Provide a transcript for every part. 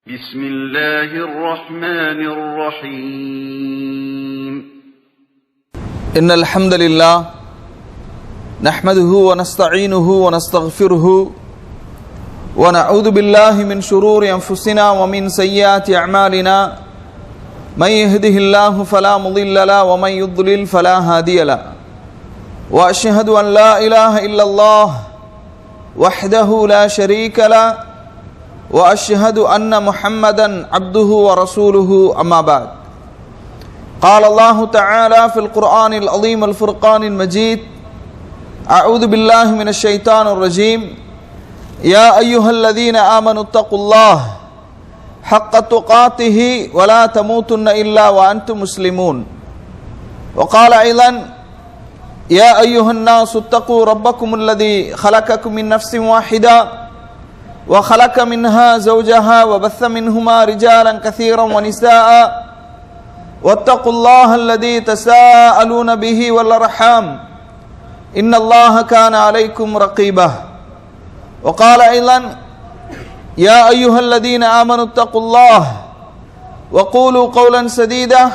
بسم الله الرحمن الرحيم إن الحمد لله نحمده ونستعينه ونستغفره ونعوذ بالله من شرور أنفسنا ومن سيئات أعمالنا من يهده الله فلا مضل له ومن يضلل فلا هادي له وأشهد أن لا إله إلا الله وحده لا شريك له وأشهد أن محمدا عبده ورسوله أما بعد قال الله تعالى في القرآن العظيم الفرقان المجيد أعوذ بالله من الشيطان الرجيم يا أيها الذين آمنوا اتقوا الله حق تقاته ولا تموتن إلا وأنتم مسلمون وقال أيضا يا أيها الناس اتقوا ربكم الذي خلقكم من نفس واحدة وخلق منها زوجها وبث منهما رجالا كثيرا ونساء واتقوا الله الذي تساءلون به والأرحام إن الله كان عليكم رقيبا وقال أيضا يا أيها الذين آمنوا اتقوا الله وقولوا قولا سديدا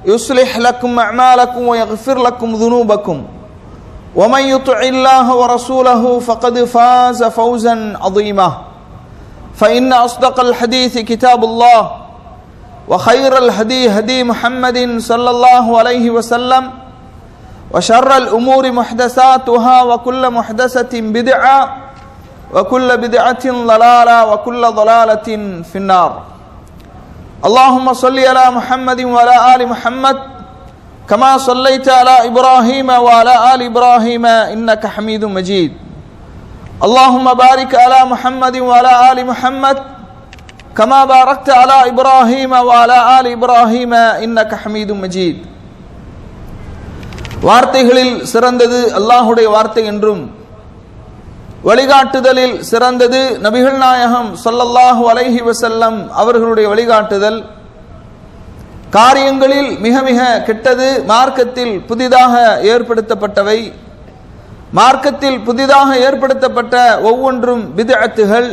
يصلح لكم أعمالكم ويغفر لكم ذنوبكم ومن يطع الله ورسوله فقد فاز فوزا عظيما فإن أصدق الحديث كتاب الله وخير الهدي هدي محمد صلى الله عليه وسلم وشر الأمور محدثاتها وكل محدثة بدعة وكل بدعة ضلالة وكل ضلالة في النار اللهم صل على محمد وعلى آل محمد كما صليت على إبراهيم وعلى آل إبراهيم إنك حميد مجيد اللهم بارك على محمد وعلى آل محمد كما باركت على إبراهيم وعلى آل إبراهيم إنك حميد مجيد வார்த்தைகளில் சிறந்தது அல்லாஹ்வுடைய வார்த்தை என்றும் வழிகாட்டுதலில் சிறந்தது நபிகள் நாயகம் ஸல்லல்லாஹு அலைஹி வஸல்லம் அவர்களுடைய வழிகாட்டுதல், காரியங்களில் மிக மிக கெட்டது மார்க்கத்தில் புதிதாக ஏற்படுத்தப்பட்டவை, மார்க்கத்தில் புதிதாக ஏற்படுத்தப்பட்ட ஒவ்வொன்றும் பித்அத்துகள்,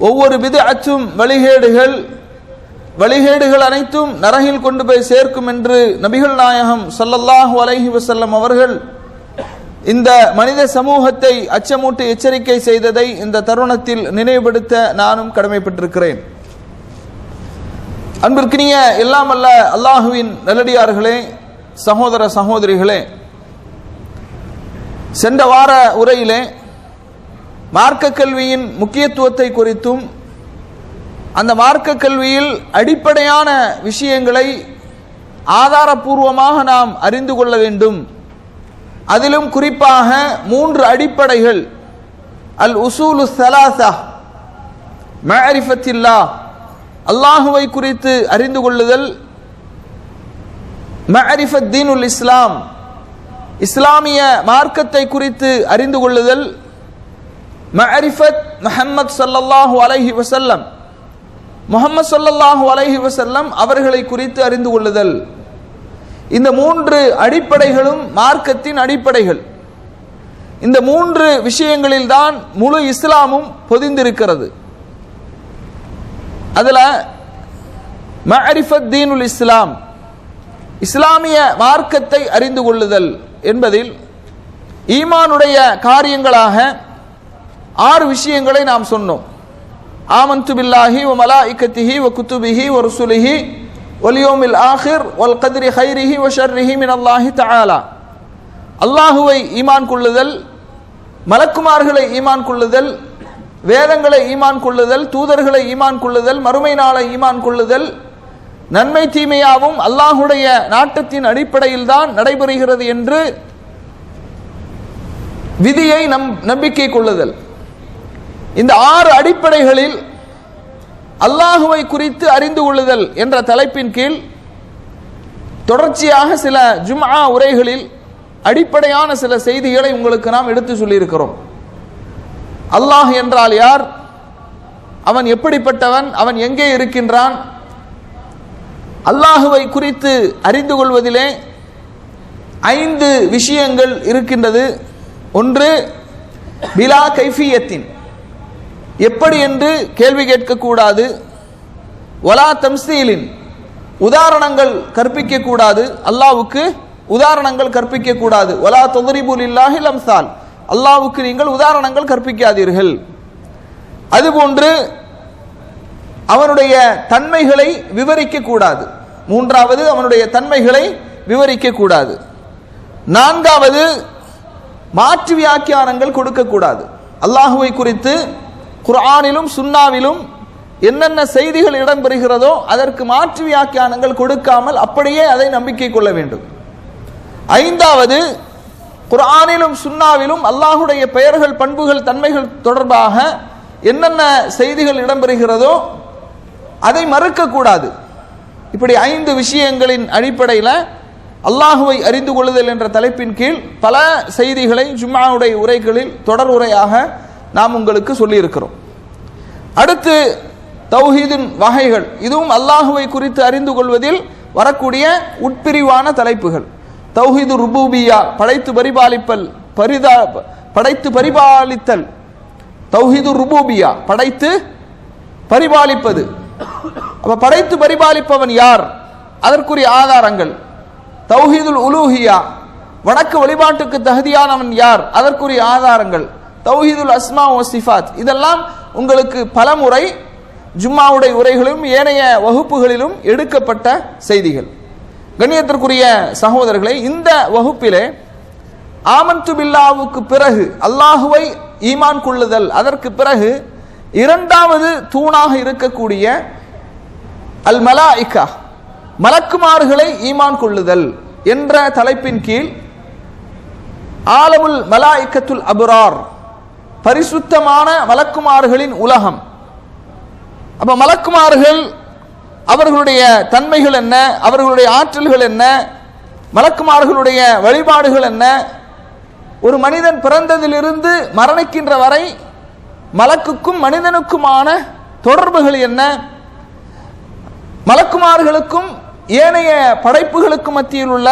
ஒவ்வொரு பித்அத்தும் வழிகேடுகள், வழிகேடுகள் அனைத்தும் நரகில் கொண்டு போய் சேர்க்கும் என்று நபிகள் நாயகம் ஸல்லல்லாஹு அலைஹி வஸல்லம் அவர்கள் இந்த மனித சமூகத்தை அச்சமூட்டி எச்சரிக்கை செய்ததை இந்த தருணத்தில் நினைவுபடுத்த நானும் கடமைப்பட்டிருக்கிறேன். அன்பிற்கினிய எல்லாம் அல்ல அல்லாஹுவின் நல்லடியார்களே, சகோதர சகோதரிகளே, சென்ற வார உரையிலே மார்க்க கல்வியின் முக்கியத்துவத்தை குறித்தும் அந்த மார்க்க கல்வியில் அடிப்படையான விஷயங்களை ஆதாரபூர்வமாக நாம் அறிந்து கொள்ள வேண்டும், அதிலும் குறிப்பாக 3 அடிப்படைகள், அல் உசூலு ஸலாஸா, மஅரிஃபத்தில்லாஹ், அல்லாஹுவை குறித்து அறிந்து கொள்ளுதல், மஅரிஃபத் தீனுல் இஸ்லாம், இஸ்லாமிய மார்க்கத்தை குறித்து அறிந்து கொள்ளுதல், மஅரிஃபத் முஹம்மது ஸல்லல்லாஹு அலைஹி வஸல்லம், முஹம்மது ஸல்லல்லாஹு அலைஹி வஸல்லம் அவர்களை குறித்து அறிந்து கொள்ளுதல். இந்த 3 அடிப்படைகளும் மார்க்கத்தின் அடிப்படைகள். இந்த 3 விஷயங்களில் தான் முழு இஸ்லாமும் பொதிந்திருக்கிறது. அதுல மஅரிஃபத் தீனுல் இஸ்லாம், இஸ்லாமிய மார்க்கத்தை அறிந்து கொள்ளுதல் என்பதில் ஈமானுடைய காரியங்களாக 6 விஷயங்களை நாம் சொன்னோம். ஆமன்து பில்லாஹி வ மலாயிகத்திஹி வ குதுபிஹி வ ருசுலிஹி வல் யௌமில் ஆகிர் வல் கத்ரி கைரிஹி வ ஷர்ரிஹி மினல்லாஹி தஆலா. அல்லாஹுவை ஈமான் கொள்ளுதல், மலக்குமார்களை ஈமான் கொள்ளுதல், வேதங்களை ஈமான் கொள்ளுதல், தூதர்களை ஈமான் கொள்ளுதல், மறுமை நாளை ஈமான் கொள்ளுதல், நன்மை தீமையாவும் அல்லாஹுடைய நாட்டத்தின் அடிப்படையில் தான் நடைபெறுகிறது என்று விதியை நம்பிக்கை கொள்ளுதல். இந்த 6 அடிப்படைகளில் அல்லாஹுவை குறித்து அறிந்து கொள்ளுதல் என்ற தலைப்பின் கீழ் தொடர்ச்சியாக சில ஜும்ஆ உரைகளில் அடிப்படையான சில செய்திகளை உங்களுக்கு நாம் எடுத்து சொல்லியிருக்கிறோம். அல்லாஹ் என்றால் யார், அவன் எப்படிப்பட்டவன், அவன் எங்கே இருக்கின்றான், அல்லாஹுவை குறித்து அறிந்து கொள்வதிலே 5 விஷயங்கள் இருக்கின்றது. ஒன்று, பிலா கைஃபியத்தின், எப்படி என்று கேள்வி கேட்கக்கூடாது, வலா தம்சீலின், உதாரணங்கள் கற்பிக்க கூடாது, அல்லாஹ்வுக்கு உதாரணங்கள் கற்பிக்க கூடாது. வலா தத்ரிபு லில்லாஹில் அம்சால், அல்லாஹ்வுக்கு நீங்கள் உதாரணங்கள் கற்பிக்காதீர்கள். அதுபோன்று அவனுடைய தன்மைகளை விவரிக்க கூடாது. மூன்றாவது, அவனுடைய தன்மைகளை விவரிக்க கூடாது. நான்காவது, மாற்று வியாக்கியானங்கள் கொடுக்க கூடாது. அல்லாஹுவை குறித்து குர்ஆனிலும் சுன்னாவிலும் என்னென்ன செய்திகள் இடம்பெறுகிறதோ அதற்கு மாற்று வியாக்கியானங்கள் கொடுக்காமல் அப்படியே அதை நம்பிக்கை கொள்ள வேண்டும். ஐந்தாவது, குர்ஆனிலும் சுன்னாவிலும் அல்லாஹுடைய பெயர்கள், பண்புகள், தன்மைகள் தொடர்பாக என்னென்ன செய்திகள் இடம்பெறுகிறதோ அதை மறுக்கக்கூடாது. இப்படி 5 விஷயங்களின் அடிப்படையில் அல்லாஹுவை அறிந்து கொள்ளுதல் என்ற தலைப்பின் கீழ் பல செய்திகளை ஜும்ஆவுடைய உரைகளில் தொடர் உரையாக நாம் உங்களுக்கு சொல்லியிருக்கிறோம். அடுத்து தௌஹீதின் வகைகள், இதுவும் அல்லாஹுவை குறித்து அறிந்து கொள்வதில் வரக்கூடிய உட்பிரிவான தலைப்புகள். தௌஹீது ருபூபியா, படைத்து பரிபாலித்தல். தௌஹீது ருபூபியா, படைத்து பரிபாலிப்பது. அப்ப படைத்து பரிபாலிப்பவன் யார், அதற்குரிய ஆதாரங்கள். தௌஹீதுல் உலூஹியா, வணக்க வழிபாட்டுக்கு தகுதியானவன் யார், அதற்குரிய ஆதாரங்கள். தௌஹீதுல் அஸ்மா வ சிஃபாத், இதெல்லாம் உங்களுக்கு பலமுறை ஜும்மாவுடைய உரைகளிலும் ஏனைய வகுப்புகளிலும் எடுக்கப்பட்ட செய்திகள். கண்ணியத்திற்குரிய சகோதரர்களை, இந்த வகுப்பிலே ஆமன்து பில்லாவுக்கு பிறகு அல்லாஹுவை ஈமான் கொள்ளுதல், அதற்கு பிறகு இரண்டாவது தூணாக இருக்கக்கூடிய அல் மலாயிகா, மலக்குமார்களை ஈமான் கொள்ளுதல் என்ற தலைப்பின் கீழ் ஆலமுல் மலாயிகத்துல் அபுரார், பரிசுத்தமான மலக்குமார்களின் உலகம். அப்ப மலக்குமார்கள், அவர்களுடைய தன்மைகள் என்ன, அவர்களுடைய ஆற்றல்கள் என்ன, மலக்குமார்களுடைய வழிபாடுகள் என்ன, ஒரு மனிதன் பிறந்ததிலிருந்து மரணிக்கின்ற வரை மலக்குக்கும் மனிதனுக்குமான தொடர்புகள் என்ன, மலக்குமார்களுக்கும் ஏனைய படைப்புகளுக்கும் மத்தியில் உள்ள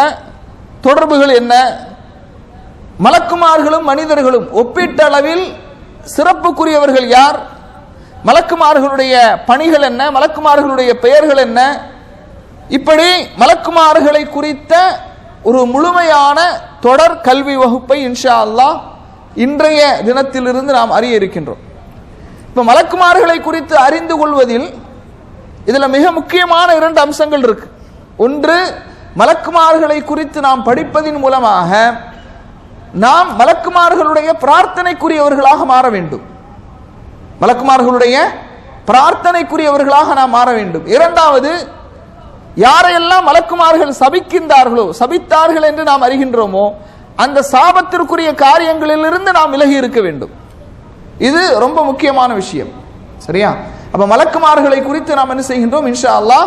தொடர்புகள் என்ன, மலக்குமார்களும் மனிதர்களும் ஒப்பீட்டளவில் சிறப்புக்குரியவர்கள் யார், மலக்குமார்களுடைய பணிகள் என்ன, மலக்குமார்களுடைய பெயர்கள் என்ன, இப்படி மலக்குமார்களை குறித்த ஒரு முழுமையான தொடர் கல்வி வகுப்பை இன்ஷா அல்லாஹ் இன்றைய தினத்திலிருந்து நாம் அறிய இருக்கின்றோம். இப்ப மலக்குமார்களை குறித்து அறிந்து கொள்வதில் இதுல மிக முக்கியமான 2 அம்சங்கள் இருக்கு. ஒன்று, மலக்குமார்களை குறித்து நாம் படிப்பதின் மூலமாக நாம் மலக்குமார்களுடைய பிரார்த்தனைக்குரியவர்களாக மாற வேண்டும். மலக்குமார்களுடைய பிரார்த்தனைக்குரியவர்களாக நாம் மாற வேண்டும். இரண்டாவது, யாரையெல்லாம் மலக்குமார்கள் சபித்தார்கள் என்று நாம் அறிகின்றோமோ அந்த சாபத்திற்குரிய காரியங்களிலிருந்து நாம் விலகி இருக்க வேண்டும். இது ரொம்ப முக்கியமான விஷயம். சரியா? அப்ப மலக்குமார்களை குறித்து நாம் என்ன செய்கின்றோம், இன்ஷா அல்லாஹ்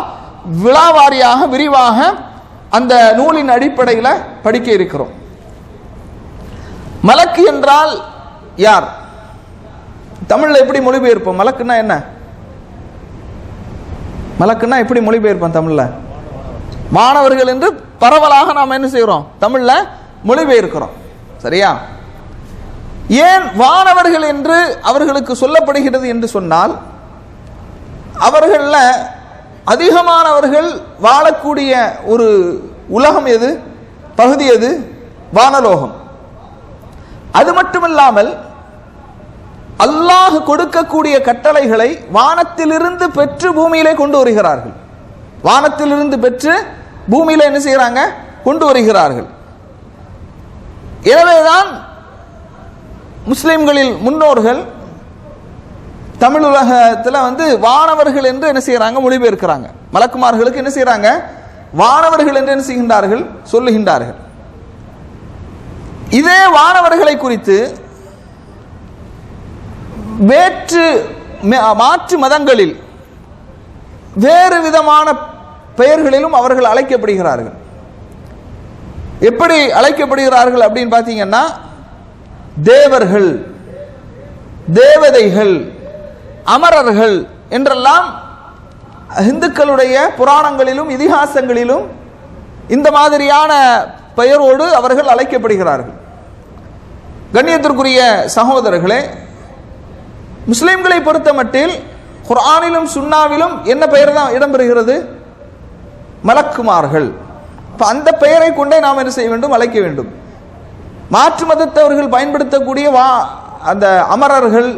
விலாவாரியாக விரிவாக அந்த நூலின் அடிப்படையில் படிக்க இருக்கிறோம். மலக்கு என்றால் யார்? தமிழ்ல எப்படி மொழிபெயர்ப்போம்? மலக்குன்னா என்ன? மலக்குன்னா எப்படி மொழிபெயர்ப்போம் தமிழ்ல? மாணவர்கள் என்று பரவலாக நாம் என்ன செய்கிறோம், தமிழ்ல மொழிபெயர்க்கிறோம். சரியா? ஏன் வானவர்கள் என்று அவர்களுக்கு சொல்லப்படுகிறது என்று சொன்னால், அவர்கள அதிகமானவர்கள் வாழக்கூடிய ஒரு உலகம் எது, பகுதி எது? வானலோகம். அது மட்டுமில்லாமல் அல்லாஹ் கொடுக்கக்கூடிய கட்டளைகளை வானத்திலிருந்து பெற்று பூமியிலே கொண்டு வருகிறார்கள். வானத்திலிருந்து பெற்று பூமியில என்ன செய்யறாங்க, கொண்டு வருகிறார்கள். எனவேதான் முஸ்லிம்களில் முன்னோர்கள் தமிழ் உலகத்தில் வானவர்கள் என்று என்ன செய்யறாங்க, மொழிபெயர்க்கிறாங்க. மலக்குமார்களுக்கு என்ன செய்யறாங்க, வானவர்கள் என்று என்ன செய்கின்றார்கள், சொல்லுகின்றார்கள். இதே வானவர்களை குறித்து மாற்று மதங்களில் வேறு விதமான பெயர்களிலும் அவர்கள் அழைக்கப்படுகிறார்கள். எப்படி அழைக்கப்படுகிறார்கள் அப்படின்னு பார்த்தீங்கன்னா, தேவர்கள், தேவதைகள், அமரர்கள் என்றெல்லாம் இந்துக்களுடைய புராணங்களிலும் இதிகாசங்களிலும் இந்த மாதிரியான பெயரோடு அவர்கள் அழைக்கப்படுகிறார்கள். கண்ணியத்திற்குரிய சகோதரர்களே, முஸ்லிம்களை பொறுத்த மட்டில் குர்ஆனிலும் சுன்னாவிலும் என்ன பெயர் தான் இடம்பெறுகிறது? மலக்குமார்கள். அந்த பெயரை கொண்டே நாம் என்ன செய்ய வேண்டும்? அழைக்க வேண்டும். மாற்று மதத்தவர்கள் பயன்படுத்தக்கூடிய அந்த அமரர்கள்,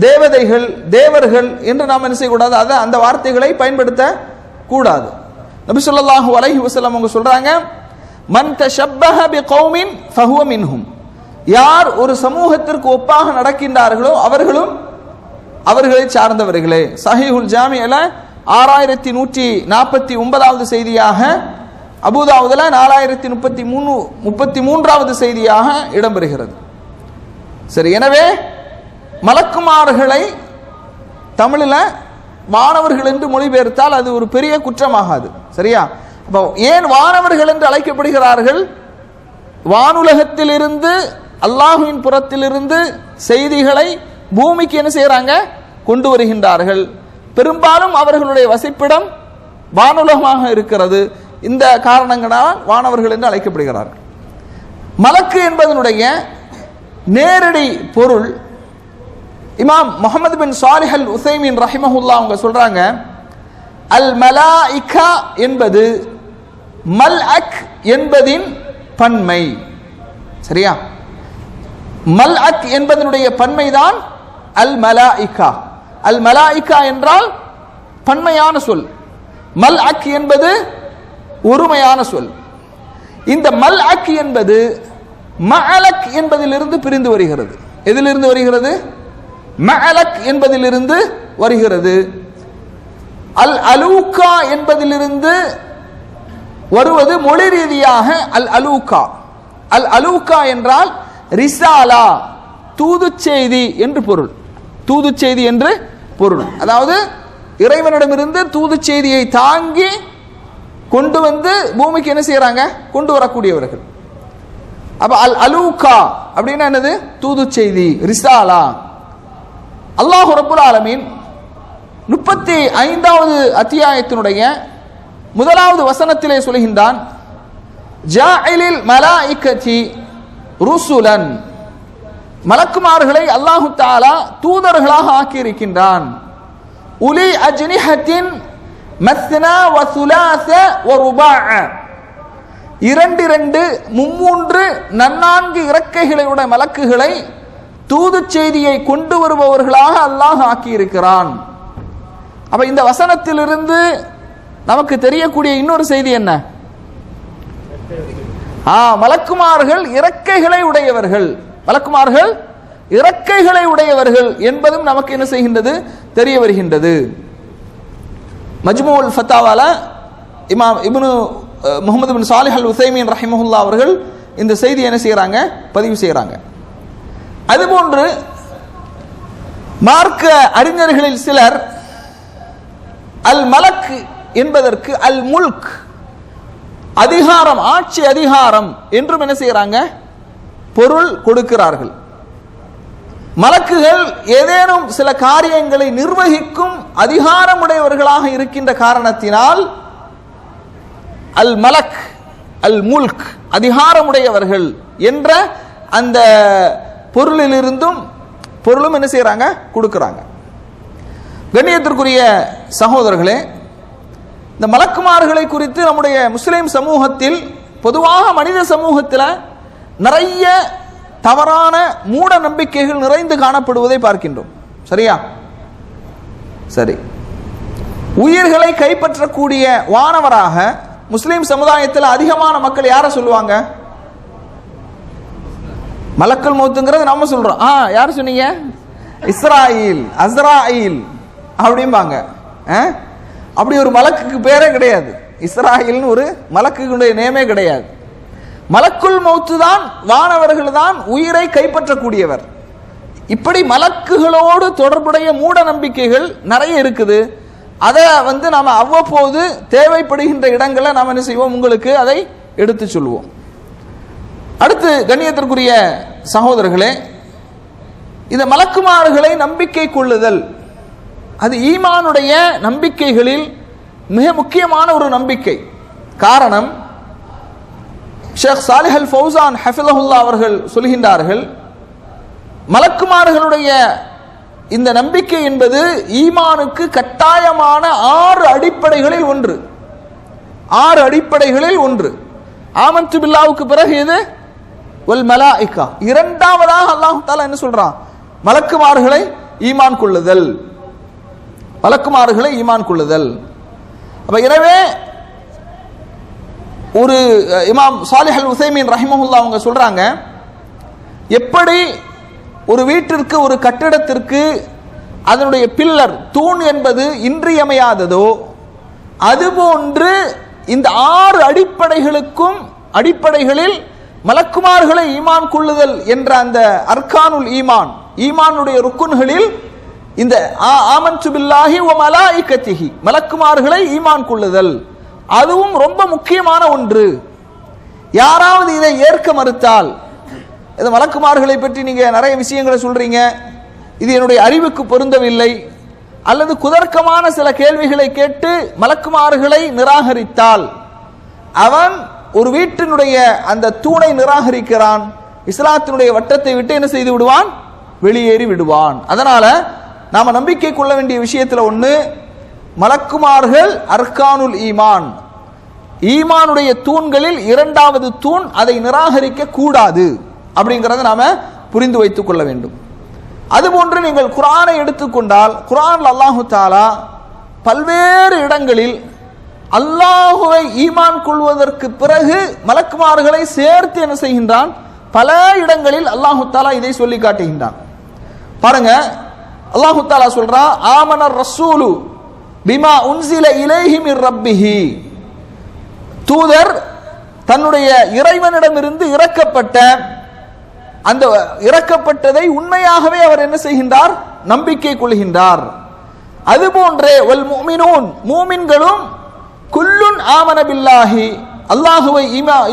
தேவதைகள், தேவர்கள் என்று நாம் என்ன செய்யக்கூடாது? அந்த வார்த்தைகளை பயன்படுத்த கூடாது. நபி ஸல்லல்லாஹு அலைஹி வஸல்லம் அவங்க சொல்றாங்க, மன் தஷப்பஹ பிகௌமின் ஃபஹுவ மின்ஹும். யார் ஒரு சமூகத்திற்கு ஒப்பாக நடக்கின்றார்களோ அவர்களும் அவர்களை சார்ந்தவர்களே. சஹீஹுல் ஜாமிஅல 6149வது செய்தியாக, அபூதாவுதுல 4033வது செய்தியாக இடம்பெறுகிறது. சரி, எனவே மலக்குமார்களை தமிழில் வானவர்கள் என்று மொழிபெயர்த்தால் அது ஒரு பெரிய குற்றமாகாது. சரியா? அப்போ ஏன் வானவர்கள் என்று அழைக்கப்படுகிறார்கள்? வானுலகத்திலிருந்து, அல்லாஹுவின் புறத்திலிருந்து செய்திகளை பூமிக்கு என்ன செய்யறாங்க? கொண்டு வருகின்றார்கள். பெரும்பாலும் அவர்களுடைய வசிப்பிடம் வானுலகமாக இருக்கிறது. இந்த காரணங்களால் வானவர்கள் என்று அழைக்கப்படுகிறார்கள். மலக்கு என்பதனுடைய நேரடி பொருள் இமாம் முஹம்மது பின் சாலிஹ் அல் உஸைமீன் ரஹிமஹுல்லாஹ் அவங்க சொல்றாங்க, அல் மலாயிகா என்பது மல்அக் என்பதின் பன்மை. சரியா? மல்அக் என்பதனுடைய பன்மைதான் அல் மலாயிகா. அல் மலாயிகா என்றால் பன்மையான சொல், மல்அக் என்பது ஒருமையான சொல். இந்த மல்அக் என்பது மஅலக் என்பதிலிருந்து பிரிந்து வருகிறது. எதிலிருந்து வருகிறது? மஅலக் என்பதிலிருந்து வருகிறது. அல் அலூகா என்பதிலிருந்து வருவது மொழி ரீதியாக அல் அலூகா. அல் அலூகா என்றால் ரிசாலா, தூது செய்தி என்று பொருள். தூது செய்தி என்று பொருள். அதாவது இறைவனிடமிருந்து தூது செய்தியை தாங்கி கொண்டு வந்து பூமிக்கு என்ன செய்யறாங்க? கொண்டு வரக்கூடியவர்கள். அப்ப அல் அலூகா அப்படின்னா என்னது? தூது செய்தி, ரிசாலா. அல்லாஹ் ரப்புல் ஆலமீன் 35வது அத்தியாயத்தினுடைய 1வது வசனத்திலே சொல்கின்றான், ஜாஇலில் மலாயிகதி ருசுலன். மலக்குமார்களை அல்லாஹு தஆலா தூதர்களாக ஆக்கியிருக்கின்றான். உலி அஜ்னிஹத்தின் மஸ்னா வ சுலாஸ வ ருபா'. 2 3 நன்னான்கு இறக்கைகளுடைய மலக்குகளை தூது செய்தியை கொண்டு வருபவர்களாக அல்லாஹ் ஆக்கியிருக்கிறான். அப்ப இந்த வசனத்திலிருந்து நமக்கு தெரியக்கூடிய இன்னொரு செய்தி என்ன? மலக்குமார்கள் இறக்கைகளை உடையவர்கள். மலக்குமார்கள் இறக்கைகளை உடையவர்கள் என்பதும் நமக்கு என்ன செய்கின்றது? தெரிய வருகின்றது. மஜ்மூல் ஃபத்தாவால இமாம் இப்னு முஹம்மது பின் சாலிஹ் அல் உஸைமீன் ரஹிமஹுல்லாஹ் அவர்கள் இந்த செய்தி என்ன செய்யறாங்க? பதிவு செய்யறாங்க. அதுபோன்று மார்க்க அறிஞர்களில் சிலர் அல் மலக் என்பதற்கு அல் முல்க், அதிகாரம், ஆட்சி அதிகாரம் என்றும் என்ன செய்யறாங்க? பொருள் கொடுக்கிறார்கள். மலக்குகள் ஏதேனும் சில காரியங்களை நிர்வகிக்கும் அதிகாரமுடையவர்களாக இருக்கின்ற காரணத்தினால் அல் மலக், அல் முல்க், அதிகாரமுடையவர்கள் என்ற அந்த பொருளிலிருந்தும் பொருளும் என்ன செய்யறாங்க? கொடுக்கிறாங்க. கண்ணியத்திற்குரிய சகோதரர்களே, இந்த மலக்குமார்களை குறித்து நம்முடைய முஸ்லிம் சமூகத்தில், பொதுவாக மனித சமூகத்தில் நிறைய தவறான மூட நம்பிக்கைகள் நிறைந்து காணப்படுவதை பார்க்கின்றோம். சரியா? சரி, உயிர்களை கைப்பற்றக்கூடிய வானவராக முஸ்லிம் சமுதாயத்தில் அதிகமான மக்கள் யாரை சொல்லுவாங்க? மலக்குல் மௌத்துங்கிறது நம்ம சொல்றோம். யார் சொன்னீங்க? இஸ்ராயில், அஸ்ராயில் அப்படிம்பாங்க. அப்படி ஒரு மலக்குக்கு பேரே கிடையாது. இஸ்ராயில்னு ஒரு மலக்குடைய நேமே கிடையாது. மலக்குல் மௌத்து தான், வானவர்கள் தான் உயிரை கைப்பற்றக்கூடியவர். இப்படி மலக்குகளோடு தொடர்புடைய மூட நம்பிக்கைகள் நிறைய இருக்குது. அதை நாம அவ்வப்போது தேவைப்படுகின்ற இடங்களை நாம் என்ன செய்வோம்? உங்களுக்கு அதை எடுத்து சொல்லுவோம். அடுத்து கண்ணியத்திற்குரிய சகோதரர்களே, இந்த மலக்குமார்களை நம்பிக்கை கொள்ளுதல் அது ஈமானுடைய நம்பிக்கைகளில் மிக முக்கியமான ஒரு நம்பிக்கை. காரணம், ஷேக் சாலிஹ் அல் ஃபௌசான் ஹஃபிலஹுல்லாஹ் அவர்கள் சொல்கின்றார்கள், மலக்குமார்களுடைய இந்த நம்பிக்கை என்பது ஈமானுக்கு கட்டாயமான 6 அடிப்படைகளில் ஒன்று. 6 அடிப்படைகளில் ஒன்று. ஆமன்து பில்லாவுக்கு பிறகு எது? வல் மலாயிகா. இரண்டாவதாக அல்லாஹ் தஆலா என்ன சொல்றான்? மலக்குமார்களை ஈமான் கொள்ளுதல். மலக்குமார்களை ஈமான் கொள்ளுதல். அப்ப எனவே ஒரு இமாம் சாலிஹ் அல் உஸைமீன் ரஹிமஹுல்லாஹ் அவங்க சொல்றாங்க, எப்படி ஒரு வீட்டிற்கு ஒரு கட்டிடத்திற்கு அதனுடைய பில்லர் தூண் என்பது இன்றியமையாததோ அதுபோன்று இந்த 6 அடிப்படைகளில் மலக்குமார்களை ஈமான் கொள்ளுதல் என்ற அந்த அர்கானுல் ஈமான், ஈமானுடைய ருக்குன்களில் இந்த ஆமன்து பில்லாஹி வ மலாயிகத்திஹி, மலக்குமார்களை ஈமான் கொள்ளுதல், அதுவும் ரொம்ப முக்கியமான ஒன்று. யாராவது இதை ஏற்க மறுத்தால், இந்த மலக்குமார்களை பற்றி நீங்க நிறைய விஷயங்களை சொல்றீங்க, இது என்னுடைய அறிவுக்கு பொருந்தவில்லை, அல்லது குதர்க்கமான சில கேள்விகளை கேட்டு மலக்குமார்களை நிராகரித்தால் அவன் ஒரு வீட்டினுடைய அந்த தூணை நிராகரிக்கிறான், இஸ்லாத்தினுடைய வட்டத்தை விட்டு என்ன செய்து விடுவான்? வெளியேறி விடுவான். அதனால நாம நம்பிக்கை கொள்ள வேண்டிய விஷயத்துல ஒண்ணு, மலக்குமார்கள் அர்கானுல் ஈமான், ஈமானுடைய தூண்களில் இரண்டாவது தூண், அதை நிராகரிக்க கூடாது அப்படிங்கறத நாம புரிந்து வைத்துக் கொள்ள வேண்டும். அதுபோன்று நீங்கள் குர்ஆனை எடுத்துக்கொண்டால், குர்ஆன்ல அல்லாஹு தஆலா பல்வேறு இடங்களில் அல்லாஹுவை ஈமான் கொள்வதற்கு பிறகு மலக்குமார்களை சேர்த்து என்ன செய்கின்றான்? பல இடங்களில் அல்லாஹு தஆலா இதை சொல்லி காட்டுகின்றான். பாருங்க, அல்லாஹு தஆலா சொல்றான், ஆமனர் ரசூலு பிமா உன்சில இலைஹி மிர் ரப்பிஹி, தூதர் தன்னுடைய இறைவனிடமிருந்து இறக்கப்பட்ட அந்த இறக்கப்பட்டதை உண்மையாகவே அவர் என்ன செய்கின்றார்? நம்பிக்கை கொள்கின்றார். அதுபோன்றே வல் முஃமினூன், மூமின்களும் குல்லுன் ஆமன பில்லாஹி, அல்லாஹுவை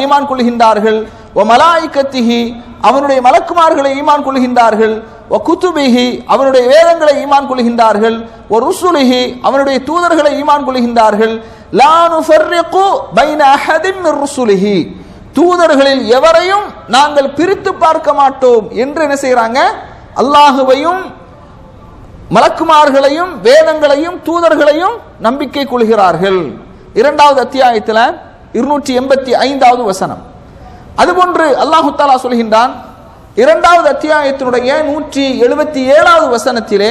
ஈமான் கொள்கின்றார்கள், வ மலாயிகத்திஹி, அவனுடைய மலக்குமார்களை ஈமான் கொள்கின்றார்கள், வ குதுபிஹி, அவனுடைய வேதங்களை ஈமான் கொள்கின்றார்கள், வ ருசுலிஹி, அவனுடைய தூதர்களை ஈமான் கொள்கின்றார்கள், லா நுஃபர்ரிகு பைன அஹதின் மிர் ருசுலிஹி, தூதர்களில் எவரையும் நாங்கள் பிரித்து பார்க்க மாட்டோம் என்று என்ன செய்யறாங்க? அல்லாஹுவையும் மலக்குமார்களையும் வேதங்களையும் தூதர்களையும் நம்பிக்கை கொள்கிறார்கள். 2வது அத்தியாயத்தில் 285வது வசனம். அதுபோன்று அல்லாஹு தஆலா சொல்கின்றான் 2வது அத்தியாயத்தினுடைய 177வது வசனத்திலே,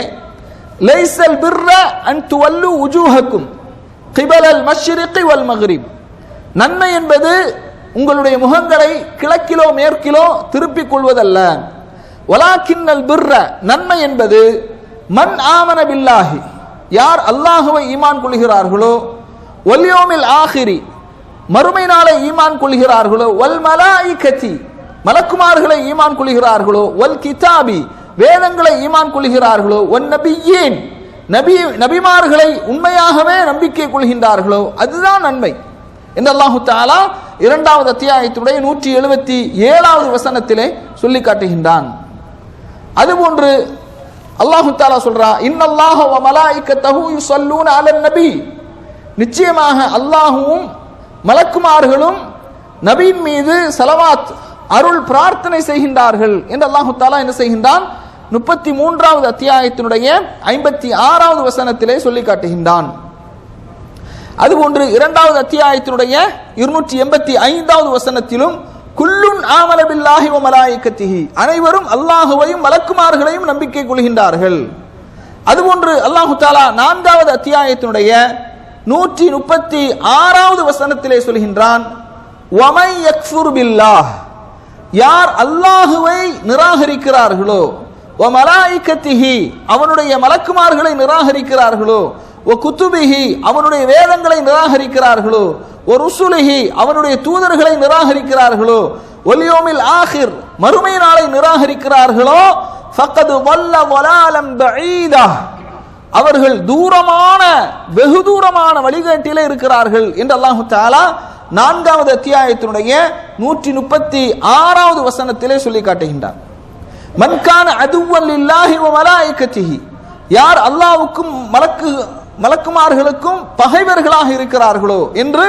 லைஸல் பிர்ர அன் துவல்லு உஜூஹக்கும் கிபலல் மஷ்ரிகி வல் மக்ரிப், நன்மை என்பது உங்களுடைய முகங்களை கிழக்கிலோ மேற்கிலோ திருப்பிக் கொள்வதல்ல, வலாக்கின்னல் பிர்ர, நன்மை என்பது மன் ஆமன பில்லாஹி, யார் அல்லாஹுவை ஈமான் கொள்கிறார்களோ, வல் யௌமில் ஆகிரி, மறுமை நாளை ஈமான் கொள்கிறார்களோ, வல் மலாயிகதி, மலக்குமார்களை ஈமான் கொள்கிறார்களோ, வல் கிதாபி, வேதங்களை ஈமான் கொள்கிறார்களோ, வன் நபியீன், நபிமார்களை உண்மையாகவே நம்பிக்கை கொள்கின்றார்களோ, அதுதான் நன்மை என்று அல்லாஹு தஆலா 2வது அத்தியாயத்தினுடைய 177வது வசனத்திலே சொல்லி காட்டுகின்றான். அதுபோன்று அல்லாஹு தஆலா சொல்றா, இன்னல்லாஹ வ மலாயிகத்தஹு யுஸல்லூன அலன் நபி, நிச்சயமாக அல்லாஹ்வும் மலக்குமார்களும் நபியின் மீது ஸலவாத் அருள் பிரார்த்தனை செய்கின்றார்கள் என்று அல்லாஹு தஆலா என்ன செய்கின்றான்? 33வது அத்தியாயத்தினுடைய 56வது வசனத்திலே சொல்லி காட்டுகின்றான். அதுபோன்று 2வது அத்தியாயத்தினுடைய 285வது வசனத்திலும் குல்லுன் ஆமன பில்லாஹி வ மலாயிகத்திஹி, அனைவரும் அல்லாஹுவையும் மலக்குமார்களையும் நம்பிக்கை கொள்கின்றார்கள். அதுபோன்று அல்லாஹு தஆலா 4வது அத்தியாயத்தினுடைய 136வது வசனத்திலே சொல்கின்றான், வமை யக்ஃபுர் பில்லாஹ், யார் அல்லாஹுவை நிராகரிக்கிறார்களோ, வ மலாயிகத்திஹி, அவனுடைய மலக்குமார்களை நிராகரிக்கிறார்களோ, வ குதுபிஹி, அவனுடைய வேதங்களை நிராகரிக்கிறார்களோ, வ ருசுலிஹி, அவனுடைய தூதர்களை நிராகரிக்கிறார்களோ, வல் யௌமில் ஆகிர், மறுமை நாளை நிராகரிக்கிறார்களோ, ஃபக்கத் வல்ல வலாலம் பஈதா, அவர்கள் தூரமான வெகு தூரமான வழிகாட்டிலே இருக்கிறார்கள் என்று அல்லாஹு தஆலா 4வது அத்தியாயத்தினுடைய 136வது வசனத்திலே சொல்லி காட்டுகின்றார். மன் கான அதுவன் லில்லாஹி வ மலாயிகத்திஹி, யார் அல்லாஹ்வுக்கும் மலக்குமார்களுக்கும் பகைவர்களாக இருக்கிறார்களோ என்று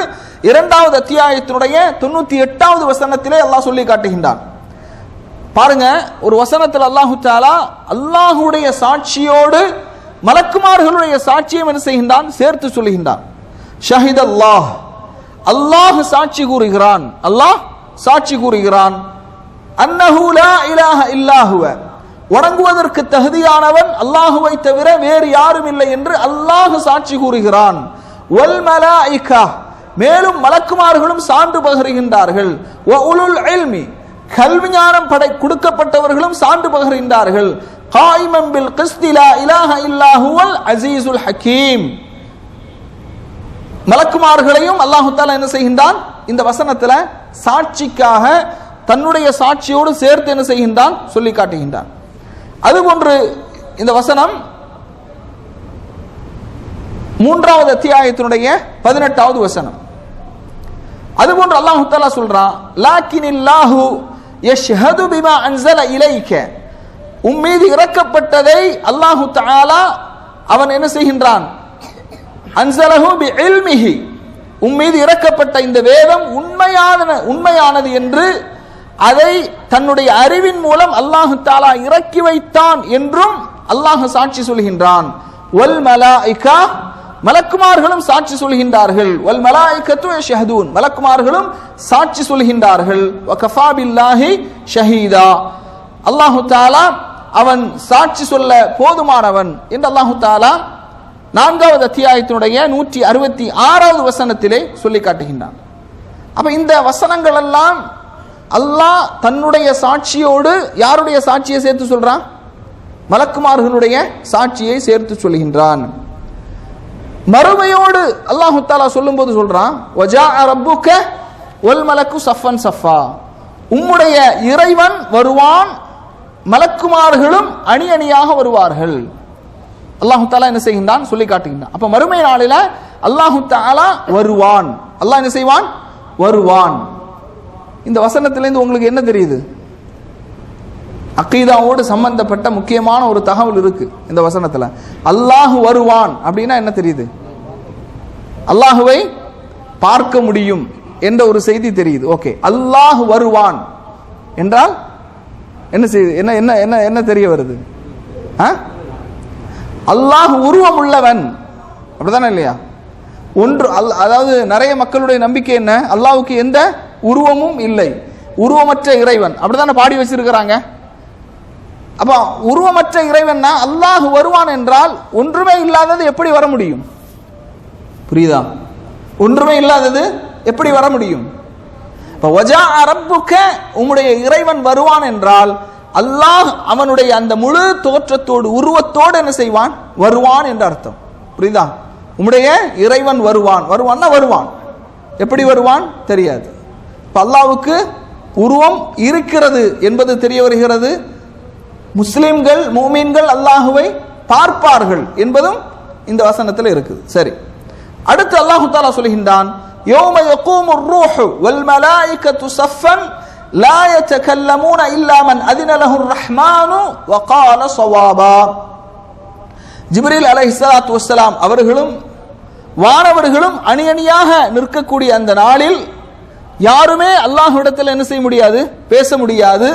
2வது அத்தியாயத்தினுடைய 98வது வசனத்திலே அல்லாஹ் சொல்லி காட்டுகின்றான். பாருங்க, ஒரு வசனத்தில் அல்லாஹு தஆலா அல்லாஹுடைய சாட்சியோடு மலக்குமார்களுடைய சாட்சியம் என்ன செய்கின்றான்? சேர்த்து சொல்லுகின்றான். ஷஹித் அல்லாஹ், அல்லாஹ் சாட்சி கூறுகிறான், அல்லாஹ் சாட்சி கூறுகிறான். அன்னஹு லா இலாஹ இல்லா ஹுவ, வணங்குவதற்கு தகுதியானவன் அல்லாஹுவை தவிர வேறு யாரும் இல்லை என்று அல்லாஹ் சாட்சி கூறுகிறான். வல் மலாயிகா, மேலும் மலக்குமார்களும் சான்று பகருகின்றார்கள். வ உலுல் இல்மி, கல்வி ஞானம் கொடுக்கப்பட்டவர்களும் சான்று பகருகின்றார்கள். காயிமன் பில் கிஸ்தி லா இலாஹ இல்லா ஹுவல் அஸீஸுல் ஹக்கீம். மலக்குமார்களையும் அல்லாஹ் தஆலா என்ன செய்கின்றான்? இந்த வசனத்துல சாட்சிக்காக தன்னுடைய சாட்சியோடு சேர்த்து என்ன செய்கின்றான்? சொல்லி காட்டுகின்றான். அதுபோன்று இந்த வசனம் 3வது அத்தியாயத்தினுடைய 18வது வசனம். அதுபோன்று அல்லாஹ் தஆலா சொல்றான், லாக்கினில்லாஹு யஷ்ஹது பிமா அன்ஸல இலைக, உம்மீது இறக்கப்பட்டதை அல்லாஹ் தஆலா அவன் என்ன செய்கின்றான்? அன்ஸலஹு பிஇல்மிஹி, உம்மீது இறக்கப்பட்ட இந்த வேதம் உண்மையானது என்று அதை தன்னுடைய அறிவின் மூலம் அல்லாஹ் தஆலா இறக்கி வைத்தான் என்றும் அல்லாஹ் சாட்சி சொல்கின்றான். வல் மலாயிகா, மலக்குமார்களும் சாட்சி சொல்கின்றார்கள். வல் மலாயிகத்து யஷ்ஹதூன், மலக்குமார்களும் சாட்சி சொல்கின்றார்கள். வ கஃபா பில்லாஹி ஷஹீதா, அல்லாஹ் தஆலா அவன் சாட்சி சொல்ல போதுமானவன் என்று அல்லாஹ் தஆலா 4வது அத்தியாயத்தினுடைய 166வது வசனத்திலே சொல்லி காட்டுகின்றான். அப்ப இந்த வசனங்கள் எல்லாம் அல்லாஹ் தன்னுடைய சாட்சியோடு யாருடைய சாட்சியை சேர்த்து சொல்றான்? மலக்குமார்களுடைய சாட்சியை சேர்த்து சொல்கின்றான். மறுமையோடு அல்லாஹ் தஆலா சொல்லும்போது சொல்றான், வஜாஅ ரப்புக வல் மலக்கு சஃபன் சஃபா, உம்முடைய இறைவன் வருவான், மலக்குமார்களும் அணி அணியாக வருவார்கள். அல்லாஹ் தஆலா என்ன செய்கின்றான்? சொல்லி காட்டுகின்றான். அப்ப மறுமை நாளில அல்லாஹ் தஆலா வருவான். அல்லாஹ் என்ன செய்வான்? வருவான். இந்த வசனத்திலிருந்து உங்களுக்கு என்ன தெரியுது? அகீதாவோடு சம்பந்தப்பட்ட முக்கியமான ஒரு தகவல் இருக்கு இந்த வசனத்துல. அல்லாஹ் வருவான் அப்படின்னா என்ன தெரியுது? அல்லாஹுவை பார்க்க முடியும் என்ற ஒரு செய்தி தெரியுது. ஓகே, அல்லாஹ் வருவான் என்றால் என்ன செய்யுது? என்ன என்ன என்ன என்ன தெரிய வருது? அல்லாஹ் உருவம் உள்ளவன், அப்படிதானே இல்லையா? ஒன்று அதாவது நிறைய மக்களுடைய நம்பிக்கை என்ன? அல்லாஹ்வுக்கு எந்த உருவமும் இல்லை, உருவமற்ற இறைவன், அப்படிதானே பாடி வச்சிருக்கிறாங்க. அப்ப உருவமற்ற இறைவன்னா அல்லாஹ் வருவான் என்றால் ஒன்றுமே இல்லாதது எப்படி வர முடியும்? புரியுதா? ஒன்றுமே இல்லாதது எப்படி வர முடியும்? இப்ப வஜாஅ ரப்புக, உம்முடைய இறைவன் வருவான் என்றால் அல்லாஹ் அவனுடைய அந்த முழு தோற்றத்தோடு உருவத்தோடு என்ன செய்வான்? வருவான் என்ற அர்த்தம். புரியுதா? உம்முடைய இறைவன் வருவான். வருவான்னா வருவான், எப்படி வருவான் தெரியாது. இப்ப அல்லாஹ்வுக்கு உருவம் இருக்கிறது என்பது தெரிய வருகிறது. முஸ்லிம்கள் மூமின்கள் அல்லாஹுவை பார்ப்பார்கள் என்பதும் இந்த வசனத்தில் இருக்குது. சரி, அடுத்து அல்லாஹ் தஆலா சொல்கின்றான், யௌம யகூமுர் ரூஹு வல் மலாயிகத்து ஸஃபன் லா யதகல்லமூன இல்லா மன் அஸின லஹுர் ரஹ்மானு வ கால ஸவாபா. ஜிப்ரீல் அலைஹிஸ்ஸலாத்து வஸ்ஸலாம் அவர்களும் வானவர்களும் அணி அணியாக நிற்கக்கூடிய அந்த நாளில் யாருமே அல்லாஹ்விடத்தில் என்ன செய்ய முடியாது? பேச முடியாது.